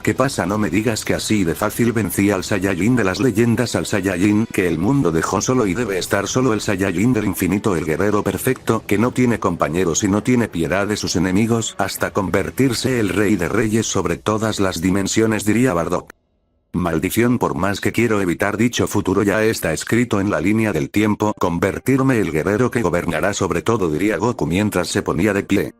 ¿Qué pasa? No me digas que así de fácil vencía al Saiyajin de las leyendas, al Saiyajin que el mundo dejó solo y debe estar solo, el Saiyajin del infinito, el guerrero perfecto que no tiene compañeros y no tiene piedad de sus enemigos hasta convertirse el rey de reyes sobre todas las dimensiones, diría Bardock. Maldición, por más que quiero evitar dicho futuro, ya está escrito en la línea del tiempo, convertirme el guerrero que gobernará sobre todo, diría Goku mientras se ponía de pie.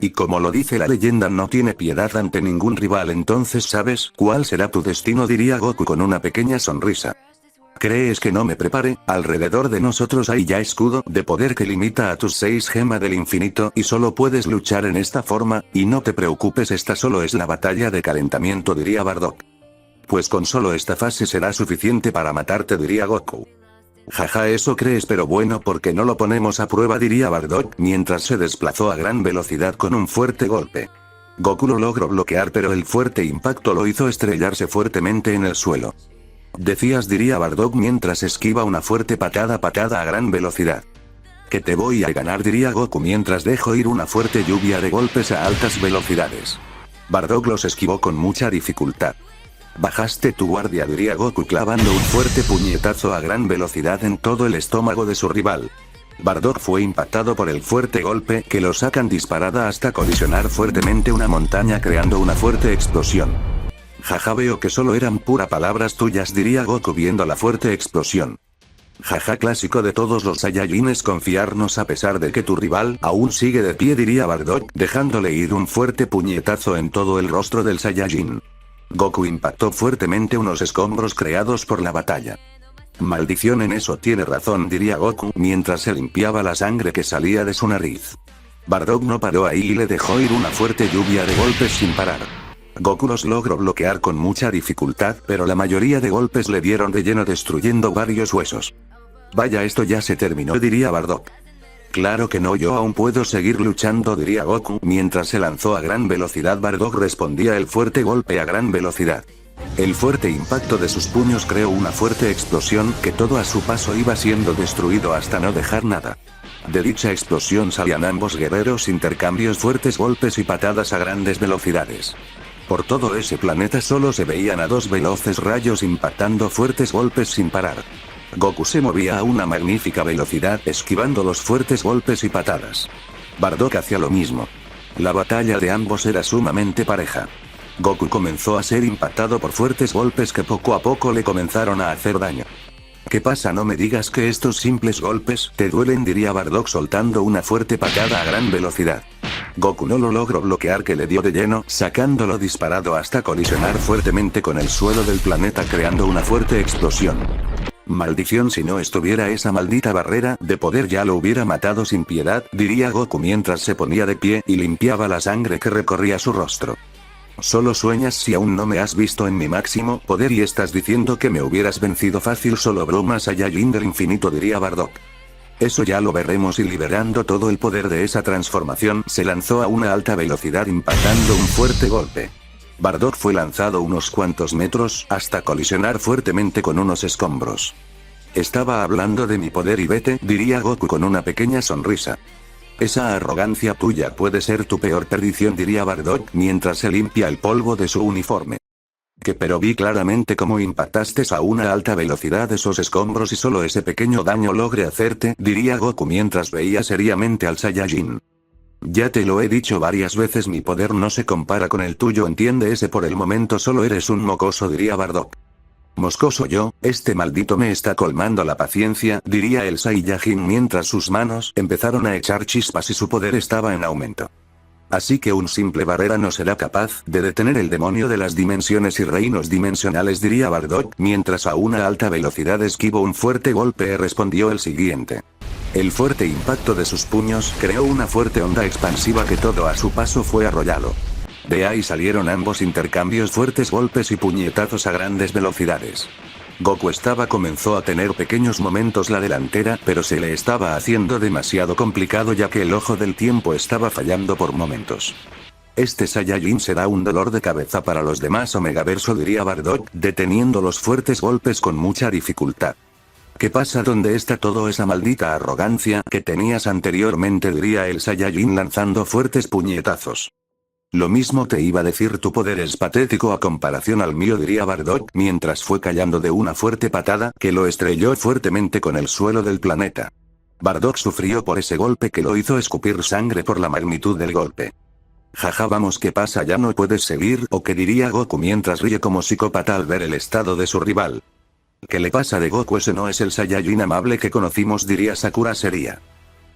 Y como lo dice la leyenda, no tiene piedad ante ningún rival, entonces ¿sabes cuál será tu destino?, diría Goku con una pequeña sonrisa. ¿Crees que no me prepare? Alrededor de nosotros hay ya escudo de poder que limita a tus 6 gemas del infinito y solo puedes luchar en esta forma, y no te preocupes, esta solo es la batalla de calentamiento, diría Bardock. Pues con solo esta fase será suficiente para matarte, diría Goku. Jaja, eso crees, pero bueno, ¿por qué no lo ponemos a prueba?, diría Bardock mientras se desplazó a gran velocidad con un fuerte golpe. Goku lo logró bloquear, pero el fuerte impacto lo hizo estrellarse fuertemente en el suelo. Decías, diría Bardock mientras esquiva una fuerte patada a gran velocidad. Que te voy a ganar, diría Goku mientras dejó ir una fuerte lluvia de golpes a altas velocidades. Bardock los esquivó con mucha dificultad. Bajaste tu guardia, diría Goku clavando un fuerte puñetazo a gran velocidad en todo el estómago de su rival. Bardock fue impactado por el fuerte golpe que lo sacan disparada hasta colisionar fuertemente una montaña creando una fuerte explosión. Jaja, veo que solo eran pura palabras tuyas, diría Goku viendo la fuerte explosión. Jaja, clásico de todos los Saiyajines confiarnos a pesar de que tu rival aún sigue de pie, diría Bardock dejándole ir un fuerte puñetazo en todo el rostro del Saiyajin. Goku impactó fuertemente unos escombros creados por la batalla. Maldición, en eso tiene razón, diría Goku mientras se limpiaba la sangre que salía de su nariz. Bardock no paró ahí y le dejó ir una fuerte lluvia de golpes sin parar. Goku los logró bloquear con mucha dificultad, pero la mayoría de golpes le dieron de lleno destruyendo varios huesos. Vaya, esto ya se terminó, diría Bardock. Claro que no, yo aún puedo seguir luchando, diría Goku mientras se lanzó a gran velocidad. Bardock respondía el fuerte golpe a gran velocidad. El fuerte impacto de sus puños creó una fuerte explosión que todo a su paso iba siendo destruido hasta no dejar nada. De dicha explosión salían ambos guerreros intercambios fuertes golpes y patadas a grandes velocidades. Por todo ese planeta solo se veían a dos veloces rayos impactando fuertes golpes sin parar. Goku se movía a una magnífica velocidad esquivando los fuertes golpes y patadas. Bardock hacía lo mismo. La batalla de ambos era sumamente pareja. Goku comenzó a ser impactado por fuertes golpes que poco a poco le comenzaron a hacer daño. ¿Qué pasa? No me digas que estos simples golpes te duelen, diría Bardock soltando una fuerte patada a gran velocidad. Goku no lo logró bloquear, que le dio de lleno, sacándolo disparado hasta colisionar fuertemente con el suelo del planeta creando una fuerte explosión. Maldición, si no estuviera esa maldita barrera de poder ya lo hubiera matado sin piedad, diría Goku mientras se ponía de pie y limpiaba la sangre que recorría su rostro. Solo sueñas si aún no me has visto en mi máximo poder y estás diciendo que me hubieras vencido fácil. Solo bromas, Saiyajin del infinito, diría Bardock. Eso ya lo veremos. Y liberando todo el poder de esa transformación, se lanzó a una alta velocidad impactando un fuerte golpe. Bardock fue lanzado unos cuantos metros hasta colisionar fuertemente con unos escombros. Estaba hablando de mi poder y vete, diría Goku con una pequeña sonrisa. Esa arrogancia tuya puede ser tu peor perdición, diría Bardock mientras se limpia el polvo de su uniforme. Que pero vi claramente cómo impactaste a una alta velocidad esos escombros y solo ese pequeño daño logré hacerte, diría Goku mientras veía seriamente al Saiyajin. Ya te lo he dicho varias veces, mi poder no se compara con el tuyo, entiende ese, por el momento solo eres un mocoso, diría Bardock. Moscoso yo, este maldito me está colmando la paciencia, diría el Saiyajin mientras sus manos empezaron a echar chispas y su poder estaba en aumento. Así que un simple barrera no será capaz de detener el demonio de las dimensiones y reinos dimensionales, diría Bardock mientras a una alta velocidad esquivó un fuerte golpe y respondió el siguiente. El fuerte impacto de sus puños creó una fuerte onda expansiva que todo a su paso fue arrollado. De ahí salieron ambos intercambios fuertes golpes y puñetazos a grandes velocidades. Goku comenzó a tener pequeños momentos la delantera, pero se le estaba haciendo demasiado complicado ya que el ojo del tiempo estaba fallando por momentos. Este Saiyajin será un dolor de cabeza para los demás Omegaverso, diría Bardock deteniendo los fuertes golpes con mucha dificultad. ¿Qué pasa? ¿Dónde está toda esa maldita arrogancia que tenías anteriormente?, diría el Saiyajin lanzando fuertes puñetazos. Lo mismo te iba a decir, tu poder es patético a comparación al mío, diría Bardock mientras fue cayendo de una fuerte patada que lo estrelló fuertemente con el suelo del planeta. Bardock sufrió por ese golpe que lo hizo escupir sangre por la magnitud del golpe. Jaja, vamos, ¿qué pasa? ¿Ya no puedes seguir o qué?, diría Goku mientras ríe como psicópata al ver el estado de su rival. ¿Qué le pasa de Goku? Ese no es el Saiyajin amable que conocimos, diría Sakura seria.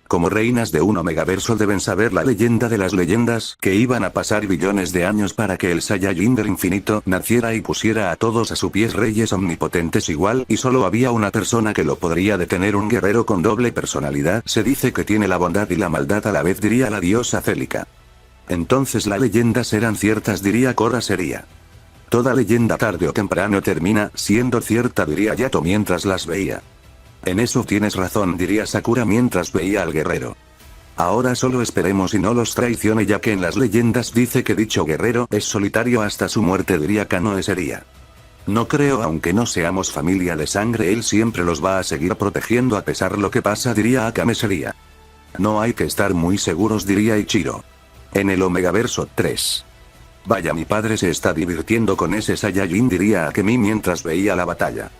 Como reinas de un Omegaverso deben saber la leyenda de las leyendas, que iban a pasar billones de años para que el Saiyajin del infinito naciera y pusiera a todos a sus pies, reyes omnipotentes igual, y solo había una persona que lo podría detener, un guerrero con doble personalidad, se dice que tiene la bondad y la maldad a la vez, diría la diosa Célica. Entonces las leyendas eran ciertas, diría Korra seria. Toda leyenda tarde o temprano termina siendo cierta, diría Yato mientras las veía. En eso tienes razón, diría Sakura mientras veía al guerrero. Ahora solo esperemos y no los traicione, ya que en las leyendas dice que dicho guerrero es solitario hasta su muerte, diría Kanoe seria. No creo, aunque no seamos familia de sangre, él siempre los va a seguir protegiendo a pesar lo que pasa, diría Akame seria. No hay que estar muy seguros, diría Ichiro. En el Omegaverso 3. Vaya, mi padre se está divirtiendo con ese Saiyajin, diría Akemi mientras veía la batalla.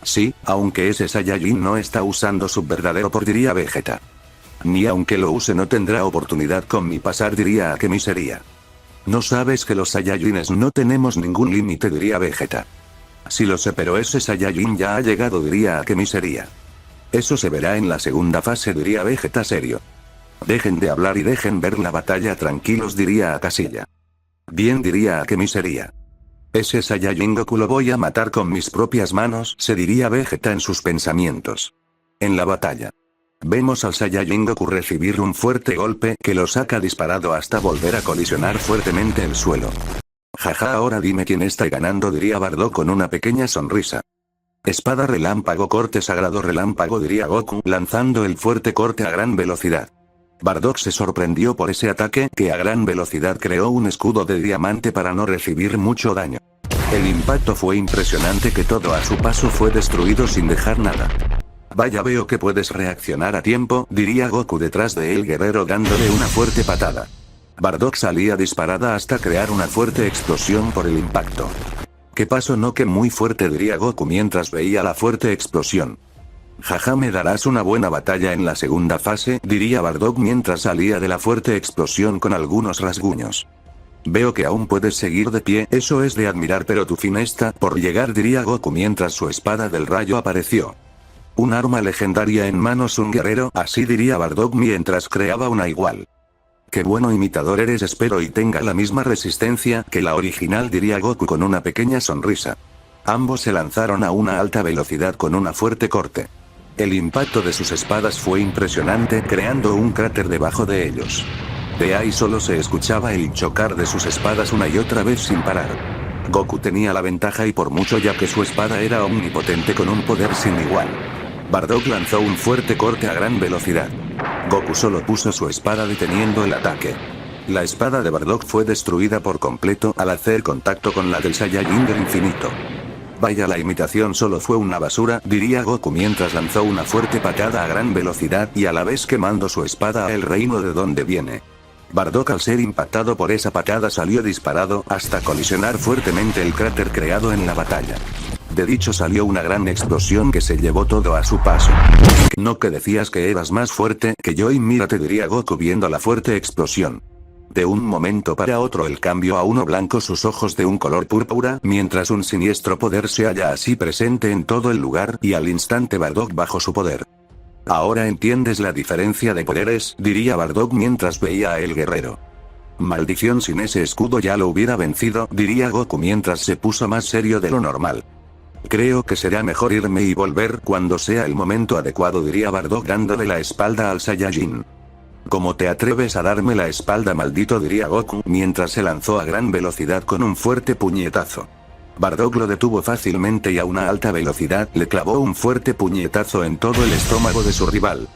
Sí, aunque ese Saiyajin no está usando su verdadero poder, diría Vegeta. Ni aunque lo use no tendrá oportunidad con mi pasar, diría Akemi seria. No sabes que los Saiyajines no tenemos ningún límite, diría Vegeta. Sí lo sé, pero ese Saiyajin ya ha llegado, diría Akemi seria. Eso se verá en la segunda fase, diría Vegeta serio. Dejen de hablar y dejen ver la batalla tranquilos, diría Akasilla. Bien, diría Akemi seria. Ese Saiyajin Goku lo voy a matar con mis propias manos, se diría Vegeta en sus pensamientos. En la batalla. Vemos al Saiyajin Goku recibir un fuerte golpe que lo saca disparado hasta volver a colisionar fuertemente el suelo. Jaja, ahora dime quién está ganando, diría Bardock con una pequeña sonrisa. Espada relámpago, corte sagrado relámpago, diría Goku lanzando el fuerte corte a gran velocidad. Bardock se sorprendió por ese ataque que a gran velocidad creó un escudo de diamante para no recibir mucho daño. El impacto fue impresionante que todo a su paso fue destruido sin dejar nada. Vaya, veo que puedes reaccionar a tiempo, diría Goku detrás de él guerrero dándole una fuerte patada. Bardock salía disparada hasta crear una fuerte explosión por el impacto. ¿Qué pasó? No, que muy fuerte, diría Goku mientras veía la fuerte explosión. Jaja, me darás una buena batalla en la segunda fase, diría Bardock mientras salía de la fuerte explosión con algunos rasguños. Veo que aún puedes seguir de pie, eso es de admirar, pero tu fin está por llegar, diría Goku mientras su espada del rayo apareció. Un arma legendaria en manos un guerrero, así diría Bardock mientras creaba una igual. Qué bueno imitador eres, espero y tenga la misma resistencia que la original, diría Goku con una pequeña sonrisa. Ambos se lanzaron a una alta velocidad con una fuerte corte. El impacto de sus espadas fue impresionante, creando un cráter debajo de ellos. De ahí solo se escuchaba el chocar de sus espadas una y otra vez sin parar. Goku tenía la ventaja y por mucho, ya que su espada era omnipotente con un poder sin igual. Bardock lanzó un fuerte corte a gran velocidad. Goku solo puso su espada deteniendo el ataque. La espada de Bardock fue destruida por completo al hacer contacto con la del Saiyajin del infinito. Vaya, la imitación solo fue una basura, diría Goku mientras lanzó una fuerte patada a gran velocidad y a la vez quemando su espada a el reino de donde viene. Bardock, al ser impactado por esa patada, salió disparado hasta colisionar fuertemente el cráter creado en la batalla. De dicho salió una gran explosión que se llevó todo a su paso. No, que decías que eras más fuerte que yo y mírate, diría Goku viendo la fuerte explosión. De un momento para otro el cambio a uno blanco, sus ojos de un color púrpura, mientras un siniestro poder se halla así presente en todo el lugar y al instante Bardock bajo su poder. Ahora entiendes la diferencia de poderes, diría Bardock mientras veía a el guerrero. Maldición, sin ese escudo ya lo hubiera vencido, diría Goku mientras se puso más serio de lo normal. Creo que será mejor irme y volver cuando sea el momento adecuado, diría Bardock dándole la espalda al Saiyajin. ¿Cómo te atreves a darme la espalda, maldito?, diría Goku mientras se lanzó a gran velocidad con un fuerte puñetazo. Bardock lo detuvo fácilmente y a una alta velocidad le clavó un fuerte puñetazo en todo el estómago de su rival.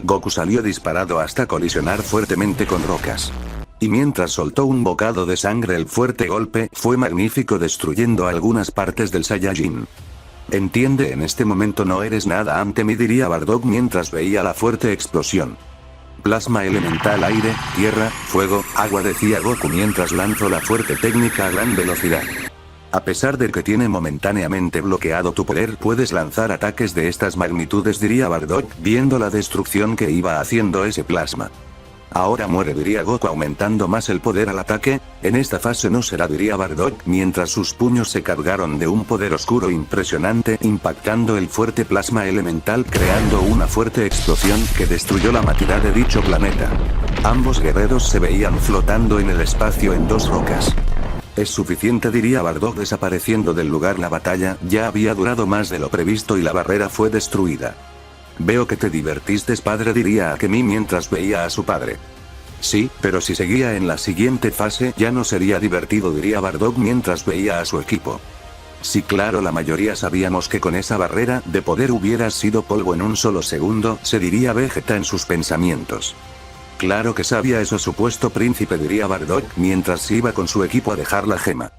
Goku salió disparado hasta colisionar fuertemente con rocas. Y mientras soltó un bocado de sangre, el fuerte golpe fue magnífico, destruyendo algunas partes del Saiyajin. Entiende, en este momento no eres nada ante mí, diría Bardock mientras veía la fuerte explosión. Plasma elemental, aire, tierra, fuego, agua, decía Goku mientras lanzó la fuerte técnica a gran velocidad. A pesar de que tiene momentáneamente bloqueado tu poder, puedes lanzar ataques de estas magnitudes, diría Bardock viendo la destrucción que iba haciendo ese plasma. Ahora muere, diría Goku aumentando más el poder al ataque. En esta fase no será, diría Bardock mientras sus puños se cargaron de un poder oscuro impresionante, impactando el fuerte plasma elemental creando una fuerte explosión que destruyó la materia de dicho planeta. Ambos guerreros se veían flotando en el espacio en dos rocas. Es suficiente, diría Bardock desapareciendo del lugar. La batalla ya había durado más de lo previsto y la barrera fue destruida. Veo que te divertiste, padre, diría Akemi mientras veía a su padre. Sí, pero si seguía en la siguiente fase ya no sería divertido, diría Bardock mientras veía a su equipo. Sí, claro, la mayoría sabíamos que con esa barrera de poder hubieras sido polvo en un solo segundo, se diría Vegeta en sus pensamientos. Claro que sabía eso, supuesto príncipe, diría Bardock mientras iba con su equipo a dejar la gema.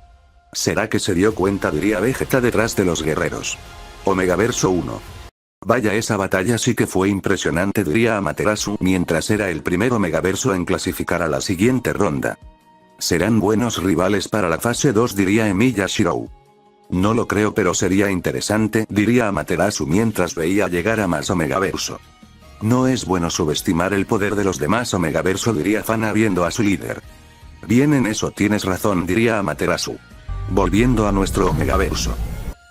¿Será que se dio cuenta?, diría Vegeta detrás de los guerreros. Omegaverso 1. Vaya, esa batalla sí que fue impresionante, diría Amaterasu mientras era el primer Omegaverso en clasificar a la siguiente ronda. Serán buenos rivales para la fase 2, diría Emiya Shirou. No lo creo, pero sería interesante, diría Amaterasu mientras veía llegar a más Omegaverso. No es bueno subestimar el poder de los demás Omegaverso, diría Fana viendo a su líder. Bien, en eso tienes razón, diría Amaterasu. Volviendo a nuestro Omegaverso.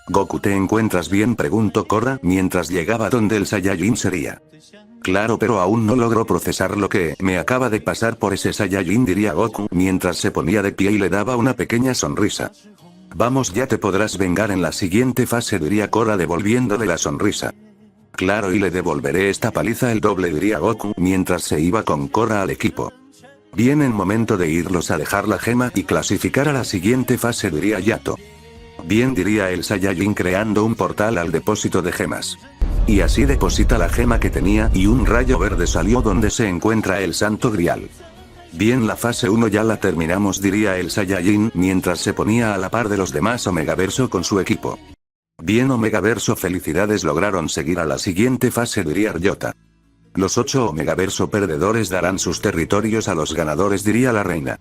Goku, ¿te encuentras bien?, preguntó Korra mientras llegaba donde el Saiyajin sería. Claro, pero aún no logro procesar lo que me acaba de pasar por ese Saiyajin, diría Goku mientras se ponía de pie y le daba una pequeña sonrisa. Vamos, ya te podrás vengar en la siguiente fase, diría Korra devolviéndole la sonrisa. Claro, y le devolveré esta paliza el doble, diría Goku mientras se iba con Korra al equipo. Bien, en momento de irlos a dejar la gema y clasificar a la siguiente fase, diría Yato. Bien, diría el Saiyajin creando un portal al depósito de gemas. Y así deposita la gema que tenía y un rayo verde salió donde se encuentra el Santo Grial. Bien, la fase 1 ya la terminamos, diría el Saiyajin mientras se ponía a la par de los demás Omegaverso con su equipo. Bien, Omegaverso, felicidades, lograron seguir a la siguiente fase, diría Ryota. Los 8 Omegaverso perdedores darán sus territorios a los ganadores, diría la reina.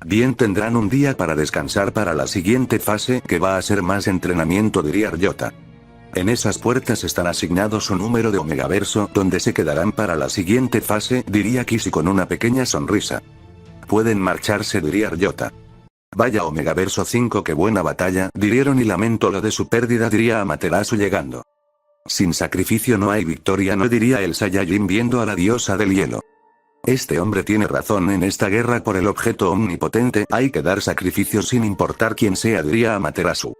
Bien, tendrán un día para descansar para la siguiente fase, que va a ser más entrenamiento, diría Ryota. En esas puertas están asignados un número de Omegaverso donde se quedarán para la siguiente fase, diría Kishi con una pequeña sonrisa. Pueden marcharse, diría Ryota. Vaya, Omegaverso 5, qué buena batalla, dijeron, y lamento lo de su pérdida, diría Amaterasu llegando. Sin sacrificio no hay victoria, no, diría el Saiyajin viendo a la diosa del hielo. Este hombre tiene razón, en esta guerra por el objeto omnipotente hay que dar sacrificios sin importar quién sea, diría Amaterasu.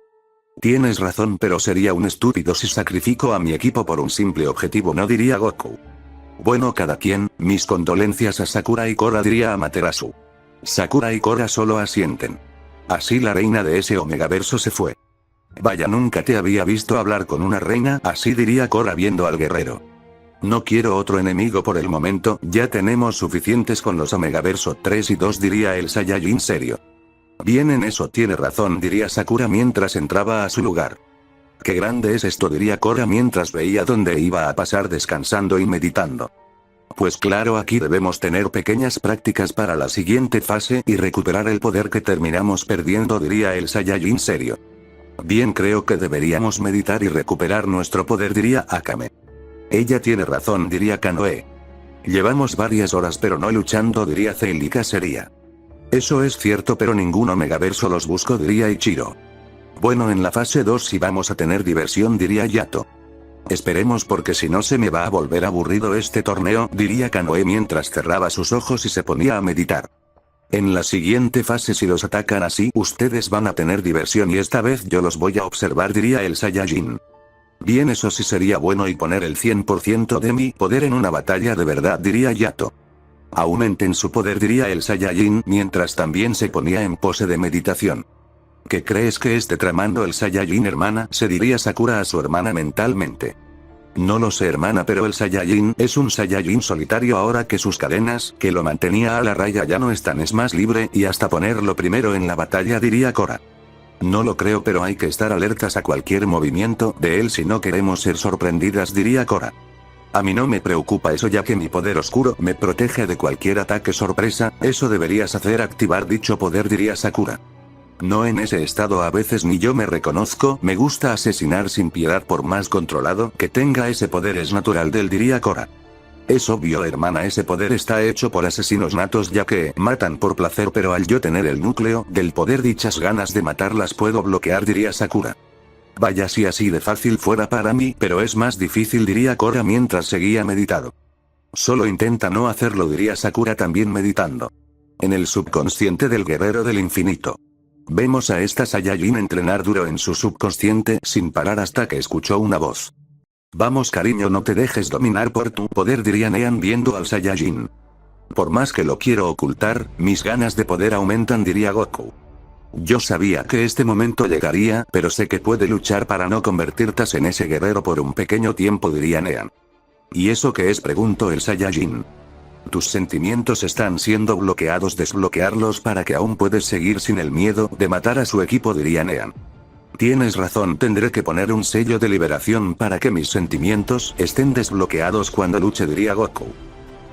Tienes razón, pero sería un estúpido si sacrifico a mi equipo por un simple objetivo, no, diría Goku. Bueno, cada quien, mis condolencias a Sakura y Korra, diría Amaterasu. Sakura y Korra solo asienten. Así la reina de ese Omegaverso se fue. Vaya, nunca te había visto hablar con una reina así, diría Korra viendo al guerrero. No quiero otro enemigo por el momento, ya tenemos suficientes con los Omegaverso 3 y 2, diría el Saiyajin serio. Bien, en eso tiene razón, diría Sakura mientras entraba a su lugar. Qué grande es esto, diría Korra mientras veía dónde iba a pasar descansando y meditando. Pues claro, aquí debemos tener pequeñas prácticas para la siguiente fase y recuperar el poder que terminamos perdiendo, diría el Saiyajin serio. Bien, creo que deberíamos meditar y recuperar nuestro poder, diría Akame. Ella tiene razón, diría Kanoe. Llevamos varias horas pero no luchando, diría Celica seria. Eso es cierto, pero ningún Omegaverso los buscó, diría Ichiro. Bueno, en la fase 2 sí vamos a tener diversión, diría Yato. Esperemos, porque si no se me va a volver aburrido este torneo, diría Kanoe mientras cerraba sus ojos y se ponía a meditar. En la siguiente fase, si los atacan así, ustedes van a tener diversión y esta vez yo los voy a observar, diría el Saiyajin. Bien, eso sí sería bueno, y poner el 100% de mi poder en una batalla de verdad, diría Yato. Aumenten su poder, diría el Saiyajin mientras también se ponía en pose de meditación. ¿Qué crees que esté tramando el Saiyajin, hermana?, se diría Sakura a su hermana mentalmente. No lo sé, hermana, pero el Saiyajin es un Saiyajin solitario ahora que sus cadenas, que lo mantenía a la raya, ya no están, es más libre y hasta ponerlo primero en la batalla, diría Korra. No lo creo, pero hay que estar alertas a cualquier movimiento de él si no queremos ser sorprendidas, diría Korra. A mí no me preocupa eso, ya que mi poder oscuro me protege de cualquier ataque sorpresa, eso deberías hacer, activar dicho poder, diría Sakura. No, en ese estado a veces ni yo me reconozco, me gusta asesinar sin piedad por más controlado que tenga ese poder, es natural de él, diría Korra. Es obvio, hermana, ese poder está hecho por asesinos natos ya que matan por placer, pero al yo tener el núcleo del poder dichas ganas de matarlas puedo bloquear, diría Sakura. Vaya, si así de fácil fuera para mí, pero es más difícil, diría Korra mientras seguía meditado. Solo intenta no hacerlo, diría Sakura también meditando. En el subconsciente del guerrero del infinito. Vemos a esta Saiyajin entrenar duro en su subconsciente sin parar hasta que escuchó una voz. Vamos, cariño, no te dejes dominar por tu poder, diría Nean viendo al Saiyajin. Por más que lo quiero ocultar, mis ganas de poder aumentan, diría Goku. Yo sabía que este momento llegaría, pero sé que puede luchar para no convertirte en ese guerrero por un pequeño tiempo, diría Nean. ¿Y eso qué es?, preguntó el Saiyajin. Tus sentimientos están siendo bloqueados, desbloquearlos para que aún puedes seguir sin el miedo de matar a su equipo, diría Nean. Tienes razón, tendré que poner un sello de liberación para que mis sentimientos estén desbloqueados cuando luche, diría Goku.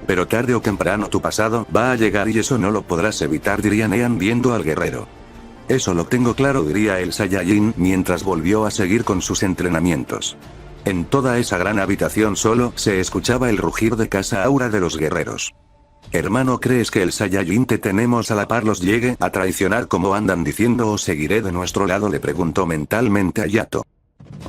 Pero tarde o temprano tu pasado va a llegar y eso no lo podrás evitar, diría Nean viendo al guerrero. Eso lo tengo claro, diría el Saiyajin mientras volvió a seguir con sus entrenamientos. En toda esa gran habitación solo se escuchaba el rugir de casa aura de los guerreros. Hermano, ¿crees que el Saiyajin te tenemos a la par los llegue a traicionar como andan diciendo o seguiré de nuestro lado?, le preguntó mentalmente a Yato.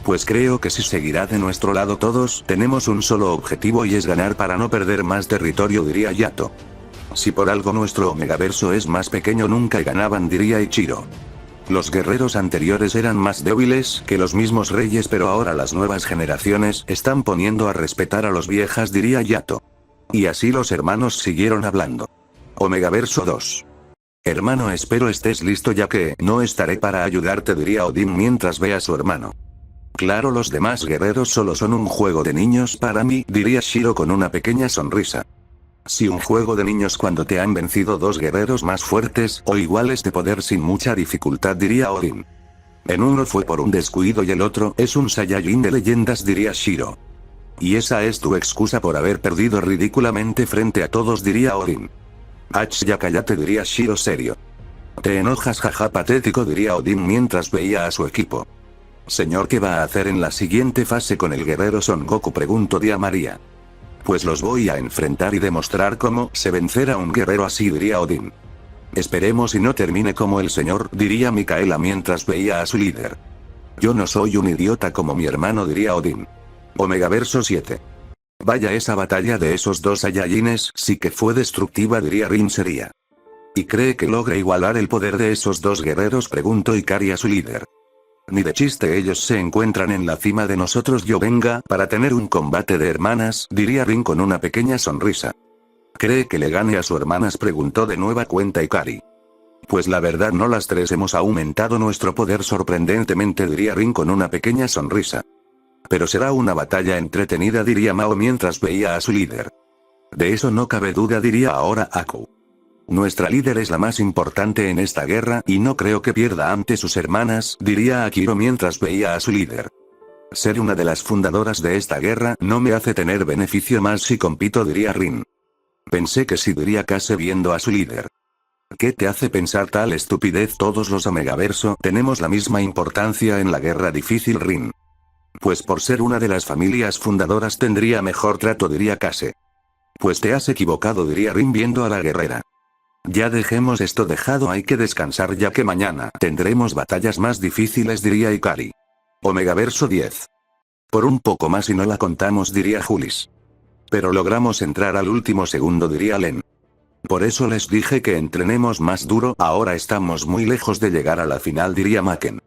Pues creo que si seguirá de nuestro lado, todos tenemos un solo objetivo y es ganar para no perder más territorio, diría Yato. Si por algo nuestro Omegaverso es más pequeño, nunca ganaban, diría Ichiro. Los guerreros anteriores eran más débiles que los mismos reyes, pero ahora las nuevas generaciones están poniendo a respetar a los viejas, diría Yato. Y así los hermanos siguieron hablando. Omegaverso 2. Hermano, espero estés listo ya que no estaré para ayudarte, diría Odín mientras ve a su hermano. Claro, los demás guerreros solo son un juego de niños para mí, diría Shiro con una pequeña sonrisa. Si un juego de niños cuando te han vencido dos guerreros más fuertes o iguales de poder sin mucha dificultad, diría Odín. En uno fue por un descuido y el otro es un Saiyajin de leyendas, diría Shiro. Y esa es tu excusa por haber perdido ridículamente frente a todos, diría Odín. Ach, ya cállate, diría Shiro serio. Te enojas, jaja, patético, diría Odín mientras veía a su equipo. Señor, ¿qué va a hacer en la siguiente fase con el guerrero Son Goku?, preguntó Tía María. Pues los voy a enfrentar y demostrar cómo se vencer a un guerrero así, diría Odín. Esperemos y no termine como el señor, diría Micaela mientras veía a su líder. Yo no soy un idiota como mi hermano, diría Odín. Omegaverso 7. Vaya, esa batalla de esos dos Saiyajines sí que fue destructiva, diría Rin seria. ¿Y cree que logra igualar el poder de esos dos guerreros?, preguntó Ikari a su líder. Ni de chiste, ellos se encuentran en la cima de nosotros. Yo venga para tener un combate de hermanas, diría Rin con una pequeña sonrisa. ¿Cree que le gane a su hermanas?, preguntó de nueva cuenta Ikari. Pues la verdad no, las tres hemos aumentado nuestro poder sorprendentemente, diría Rin con una pequeña sonrisa. Pero será una batalla entretenida, diría Mao mientras veía a su líder. De eso no cabe duda, diría ahora Aku. Nuestra líder es la más importante en esta guerra y no creo que pierda ante sus hermanas, diría Akiro mientras veía a su líder. Ser una de las fundadoras de esta guerra no me hace tener beneficio más si compito, diría Rin. Pensé que sí, diría Kase viendo a su líder. ¿Qué te hace pensar tal estupidez? Todos los Omegaverso tenemos la misma importancia en la guerra difícil, Rin. Pues por ser una de las familias fundadoras tendría mejor trato, diría Kase. Pues te has equivocado, diría Rin viendo a la guerrera. Ya dejemos esto dejado, hay que descansar ya que mañana tendremos batallas más difíciles, diría Ikari. Omegaverso 10. Por un poco más y no la contamos, diría Julis. Pero logramos entrar al último segundo, diría Len. Por eso les dije que entrenemos más duro, ahora estamos muy lejos de llegar a la final, diría Maken.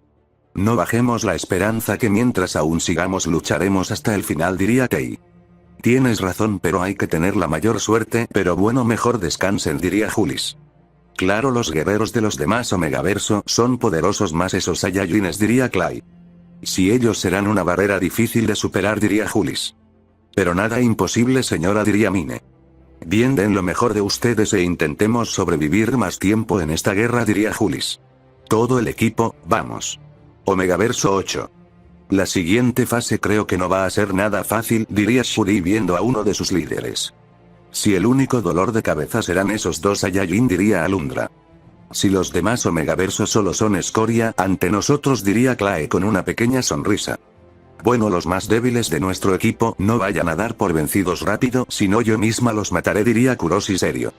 No bajemos la esperanza que mientras aún sigamos lucharemos hasta el final, diría Tei. Tienes razón, pero hay que tener la mayor suerte, pero bueno, mejor descansen, diría Julis. Claro, los guerreros de los demás Omegaverso son poderosos más esos Saiyajines, diría Clay. Si ellos serán una barrera difícil de superar, diría Julis. Pero nada imposible, señora, diría Mine. Bien, den lo mejor de ustedes e intentemos sobrevivir más tiempo en esta guerra, diría Julis. Todo el equipo, vamos. Omegaverso 8. La siguiente fase creo que no va a ser nada fácil, diría Shuri viendo a uno de sus líderes. Si el único dolor de cabeza serán esos dos Saiyajin, diría Alundra. Si los demás Omegaversos solo son escoria ante nosotros, diría Clay con una pequeña sonrisa. Bueno, los más débiles de nuestro equipo no vayan a dar por vencidos rápido, sino yo misma los mataré, diría Kuroshi serio.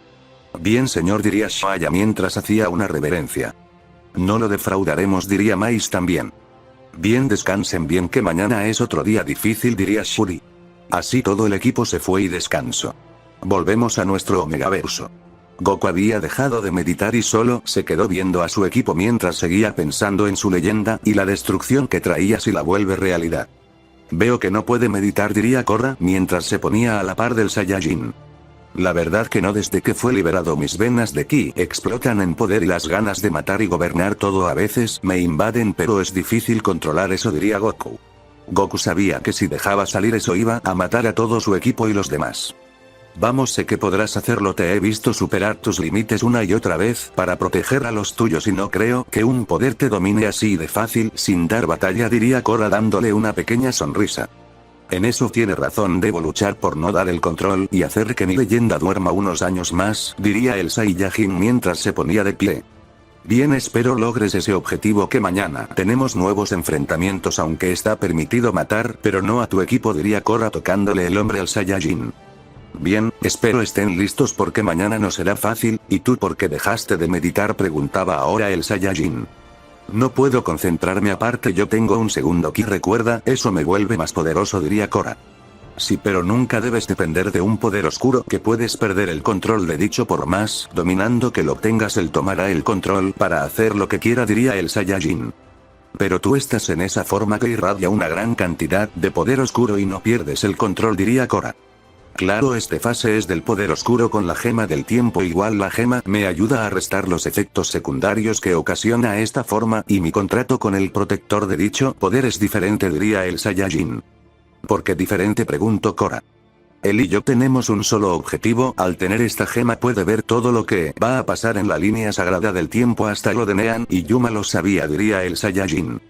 Bien, señor, diría Shaya mientras hacía una reverencia. No lo defraudaremos, diría Mais también. Bien, descansen bien que mañana es otro día difícil, diría Shuri. Así todo el equipo se fue y descansó. Volvemos a nuestro Omegaverso. Goku había dejado de meditar y solo se quedó viendo a su equipo mientras seguía pensando en su leyenda y la destrucción que traía si la vuelve realidad. Veo que no puede meditar, diría Korra mientras se ponía a la par del Saiyajin. La verdad que no, desde que fue liberado mis venas de ki explotan en poder y las ganas de matar y gobernar todo a veces me invaden, pero es difícil controlar eso, diría Goku. Goku sabía que si dejaba salir eso iba a matar a todo su equipo y los demás. Vamos, sé que podrás hacerlo, te he visto superar tus límites una y otra vez para proteger a los tuyos y no creo que un poder te domine así de fácil sin dar batalla, diría Korra dándole una pequeña sonrisa. En eso tiene razón, debo luchar por no dar el control y hacer que mi leyenda duerma unos años más, diría el Saiyajin mientras se ponía de pie. Bien, espero logres ese objetivo que mañana tenemos nuevos enfrentamientos, aunque está permitido matar, pero no a tu equipo, diría Korra tocándole el hombro al Saiyajin. Bien, espero estén listos porque mañana no será fácil, ¿y tú por qué dejaste de meditar?, preguntaba ahora el Saiyajin. No puedo concentrarme, aparte yo tengo un segundo ki, recuerda, eso me vuelve más poderoso, diría Korra. Sí, pero nunca debes depender de un poder oscuro que puedes perder el control de dicho por más dominando que lo obtengas, él tomará el control para hacer lo que quiera, diría el Saiyajin. Pero tú estás en esa forma que irradia una gran cantidad de poder oscuro y no pierdes el control, diría Korra. Claro, este fase es del poder oscuro con la gema del tiempo, igual la gema me ayuda a restar los efectos secundarios que ocasiona esta forma y mi contrato con el protector de dicho poder es diferente, diría el Saiyajin. ¿Por qué diferente?, preguntó Korra. Él y yo tenemos un solo objetivo, al tener esta gema puede ver todo lo que va a pasar en la línea sagrada del tiempo hasta lo de Nean y Yuma lo sabía, diría el Saiyajin.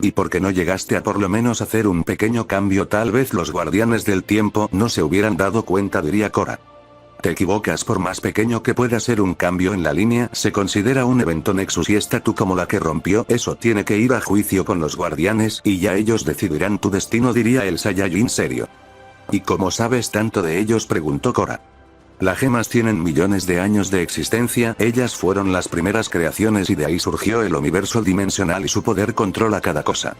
¿Y por qué no llegaste a por lo menos hacer un pequeño cambio? Tal vez los guardianes del tiempo no se hubieran dado cuenta, diría Korra. Te equivocas, por más pequeño que pueda ser un cambio en la línea, se considera un evento Nexus y esta tú como la que rompió eso tiene que ir a juicio con los guardianes y ya ellos decidirán tu destino, diría el Saiyajin serio. ¿Y cómo sabes tanto de ellos?, preguntó Korra. Las gemas tienen millones de años de existencia, ellas fueron las primeras creaciones y de ahí surgió el universo dimensional y su poder controla cada cosa.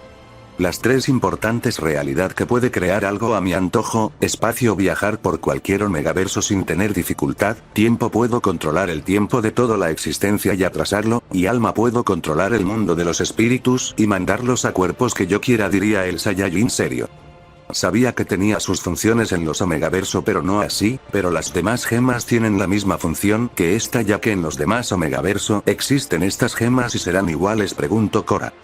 Las tres importantes: realidad que puede crear algo a mi antojo, espacio viajar por cualquier omegaverso sin tener dificultad, tiempo puedo controlar el tiempo de toda la existencia y atrasarlo, y alma puedo controlar el mundo de los espíritus y mandarlos a cuerpos que yo quiera, diría el Saiyajin serio. Sabía que tenía sus funciones en los omegaverso pero no así, pero las demás gemas tienen la misma función que esta, ya que en los demás omegaverso existen estas gemas y serán iguales, preguntó Korra.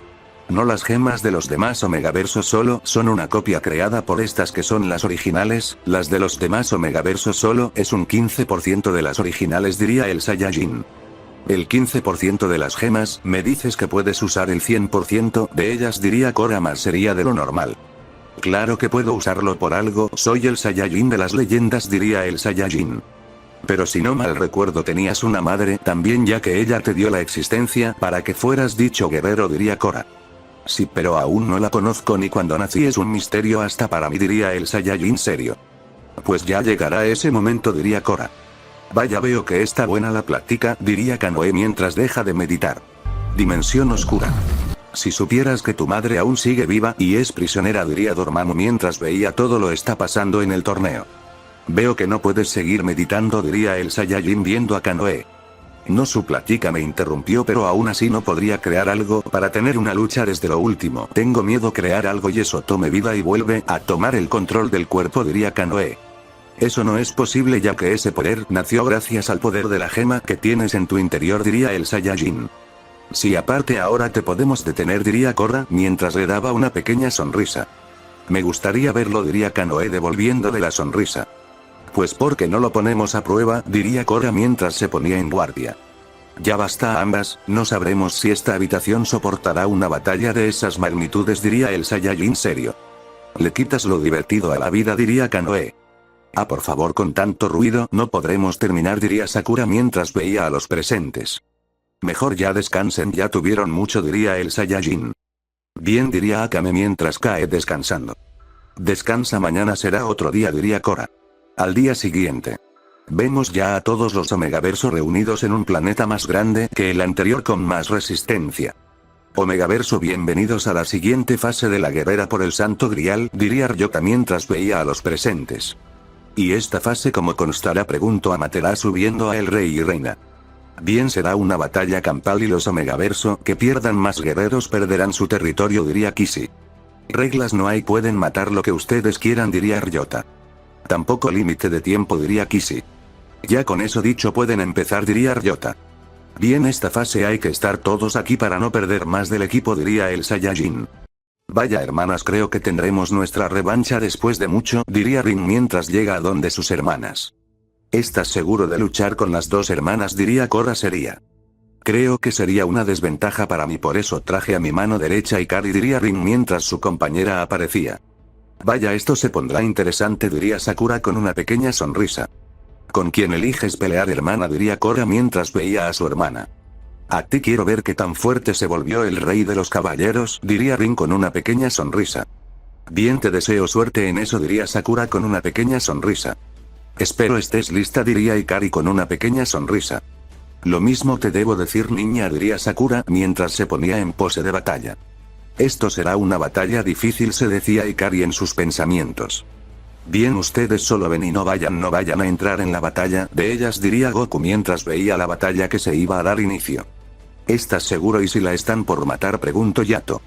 No, las gemas de los demás omegaversos solo son una copia creada por estas que son las originales, las de los demás omegaversos solo es un 15% de las originales, diría el Saiyajin. El 15% de las gemas, me dices que puedes usar el 100% de ellas, diría Korra, más sería de lo normal. Claro que puedo usarlo por algo, soy el Saiyajin de las leyendas, diría el Saiyajin. Pero si no mal recuerdo tenías una madre también, ya que ella te dio la existencia para que fueras dicho guerrero, diría Korra. Sí, pero aún no la conozco ni cuando nací, es un misterio hasta para mí, diría el Saiyajin serio. Pues ya llegará ese momento, diría Korra. Vaya, veo que está buena la plática, diría Kanoe mientras deja de meditar. Dimensión oscura. Si supieras que tu madre aún sigue viva y es prisionera, diría Dormammu mientras veía todo lo está pasando en el torneo. Veo que no puedes seguir meditando, diría el Saiyajin viendo a Kanoe. No, su plática me interrumpió, pero aún así no podría crear algo para tener una lucha desde lo último. Tengo miedo crear algo y eso tome vida y vuelve a tomar el control del cuerpo, diría Kanoe. Eso no es posible, ya que ese poder nació gracias al poder de la gema que tienes en tu interior, diría el Saiyajin. Sí, aparte ahora te podemos detener, diría Korra mientras le daba una pequeña sonrisa. Me gustaría verlo, diría Kanoe devolviéndole la sonrisa. Pues ¿por qué no lo ponemos a prueba?, diría Korra mientras se ponía en guardia. Ya basta a ambas, no sabremos si esta habitación soportará una batalla de esas magnitudes, diría el Saiyajin serio. Le quitas lo divertido a la vida, diría Kanoe. Ah, por favor, con tanto ruido no podremos terminar, diría Sakura mientras veía a los presentes. Mejor ya descansen, ya tuvieron mucho, diría el Saiyajin. Bien, diría Akame mientras cae descansando. Descansa, mañana será otro día, diría Korra. Al día siguiente. Vemos ya a todos los Omegaverso reunidos en un planeta más grande que el anterior con más resistencia. Omegaverso, bienvenidos a la siguiente fase de la guerrera por el Santo Grial, diría Ryota mientras veía a los presentes. ¿Y esta fase cómo constará?, preguntó Amaterasu viendo a el rey y reina. Bien, será una batalla campal y los Omegaverso que pierdan más guerreros perderán su territorio, diría Kishi. Reglas no hay, pueden matar lo que ustedes quieran, diría Ryota. Tampoco límite de tiempo, diría Kishi. Ya con eso dicho pueden empezar, diría Ryota. Bien, esta fase hay que estar todos aquí para no perder más del equipo, diría el Saiyajin. Vaya, hermanas, creo que tendremos nuestra revancha después de mucho, diría Rin mientras llega a donde sus hermanas. ¿Estás seguro de luchar con las dos hermanas?, diría Korra seria. Creo que sería una desventaja para mí, por eso traje a mi mano derecha Ikari, diría Rin mientras su compañera aparecía. Vaya, esto se pondrá interesante, diría Sakura con una pequeña sonrisa. ¿Con quién eliges pelear, hermana?, diría Korra mientras veía a su hermana. A ti quiero ver qué tan fuerte se volvió el rey de los caballeros, diría Rin con una pequeña sonrisa. Bien, te deseo suerte en eso, diría Sakura con una pequeña sonrisa. Espero estés lista, diría Ikari con una pequeña sonrisa. Lo mismo te debo decir, niña, diría Sakura mientras se ponía en pose de batalla. Esto será una batalla difícil, se decía Ikari en sus pensamientos. Bien, ustedes solo ven y no vayan a entrar en la batalla de ellas, diría Goku mientras veía la batalla que se iba a dar inicio. ¿Estás seguro? ¿Y si la están por matar?, preguntó Yato.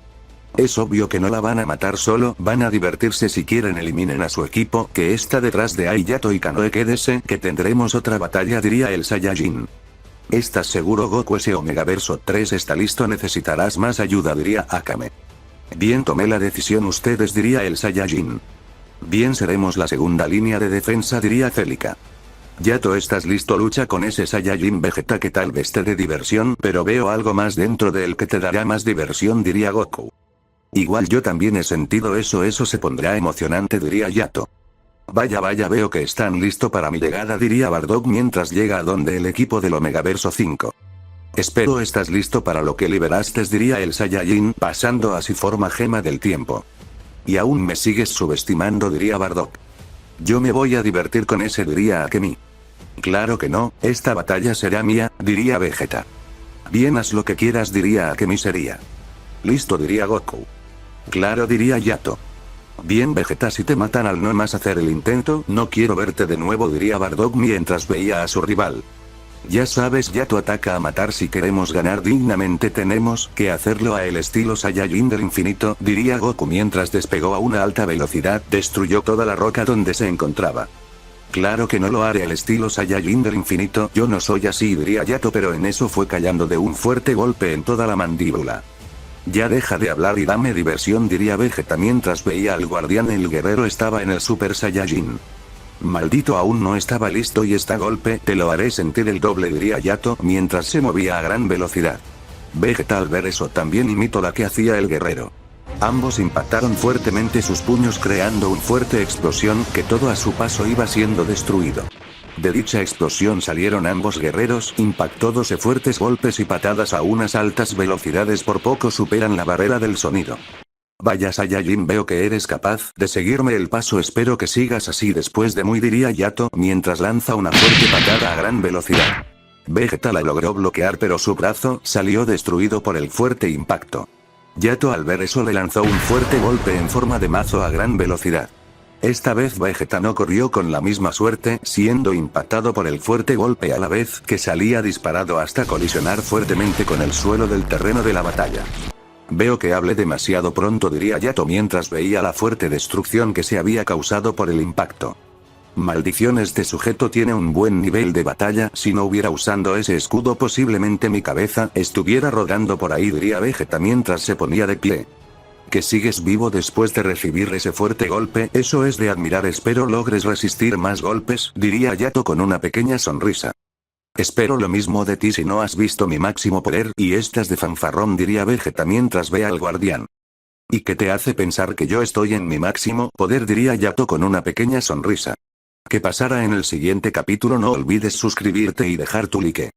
Es obvio que no la van a matar, solo van a divertirse. Si quieren eliminen a su equipo que está detrás de Ai, Yato y Kanoe. Quédese, que tendremos otra batalla, diría el Saiyajin. ¿Estás seguro, Goku? Ese Omegaverso 3 está listo, necesitarás más ayuda, diría Akame. Bien, tomé la decisión ustedes, diría el Saiyajin. Bien, seremos la segunda línea de defensa, diría Celica. Yato, ¿estás listo? Lucha con ese Saiyajin Vegeta que tal vez te dé diversión, pero veo algo más dentro de él que te dará más diversión, diría Goku. Igual yo también he sentido eso se pondrá emocionante, diría Yato. Vaya, veo que están listo para mi llegada, diría Bardock mientras llega a donde el equipo del Omegaverso 5. Espero estás listo para lo que liberaste, diría el Saiyajin, pasando así forma gema del tiempo. Y aún me sigues subestimando, diría Bardock. Yo me voy a divertir con ese, diría Akemi. Claro que no, esta batalla será mía, diría Vegeta. Bien, haz lo que quieras, diría Akemi. Sería. Listo, diría Goku. Claro, diría Yato. Bien, Vegeta, si te matan al no más hacer el intento, no quiero verte de nuevo, diría Bardock mientras veía a su rival. Ya sabes, Yato ataca a matar. Si queremos ganar dignamente tenemos que hacerlo a el estilo Saiyajin del infinito, diría Goku mientras despegó a una alta velocidad, destruyó toda la roca donde se encontraba. Claro que no lo haré al estilo Saiyajin del infinito, yo no soy así, diría Yato, pero en eso fue callando de un fuerte golpe en toda la mandíbula. Ya deja de hablar y dame diversión, diría Vegeta mientras veía al guardián. El guerrero estaba en el Super Saiyajin. Maldito, aún no estaba listo y este golpe te lo haré sentir el doble, diría Yato mientras se movía a gran velocidad. Vegeta al ver eso también imitó la que hacía el guerrero. Ambos impactaron fuertemente sus puños creando una fuerte explosión que todo a su paso iba siendo destruido. De dicha explosión salieron ambos guerreros, impactó 12 fuertes golpes y patadas a unas altas velocidades, por poco superan la barrera del sonido. Vaya Saiyajin, veo que eres capaz de seguirme el paso, espero que sigas así después de muy, diría Yato mientras lanza una fuerte patada a gran velocidad. Vegeta la logró bloquear pero su brazo salió destruido por el fuerte impacto. Yato al ver eso le lanzó un fuerte golpe en forma de mazo a gran velocidad. Esta vez Vegeta no corrió con la misma suerte, siendo impactado por el fuerte golpe a la vez que salía disparado hasta colisionar fuertemente con el suelo del terreno de la batalla. Veo que hablé demasiado pronto, diría Yato mientras veía la fuerte destrucción que se había causado por el impacto. Maldición, este sujeto tiene un buen nivel de batalla, si no hubiera usando ese escudo posiblemente mi cabeza estuviera rodando por ahí, diría Vegeta mientras se ponía de pie. Que sigues vivo después de recibir ese fuerte golpe, eso es de admirar, espero logres resistir más golpes, diría Yato con una pequeña sonrisa. Espero lo mismo de ti, si no has visto mi máximo poder y estás de fanfarrón, diría Vegeta mientras ve al guardián. ¿Y qué te hace pensar que yo estoy en mi máximo poder?, diría Yato con una pequeña sonrisa. ¿Qué pasará en el siguiente capítulo? No olvides suscribirte y dejar tu like.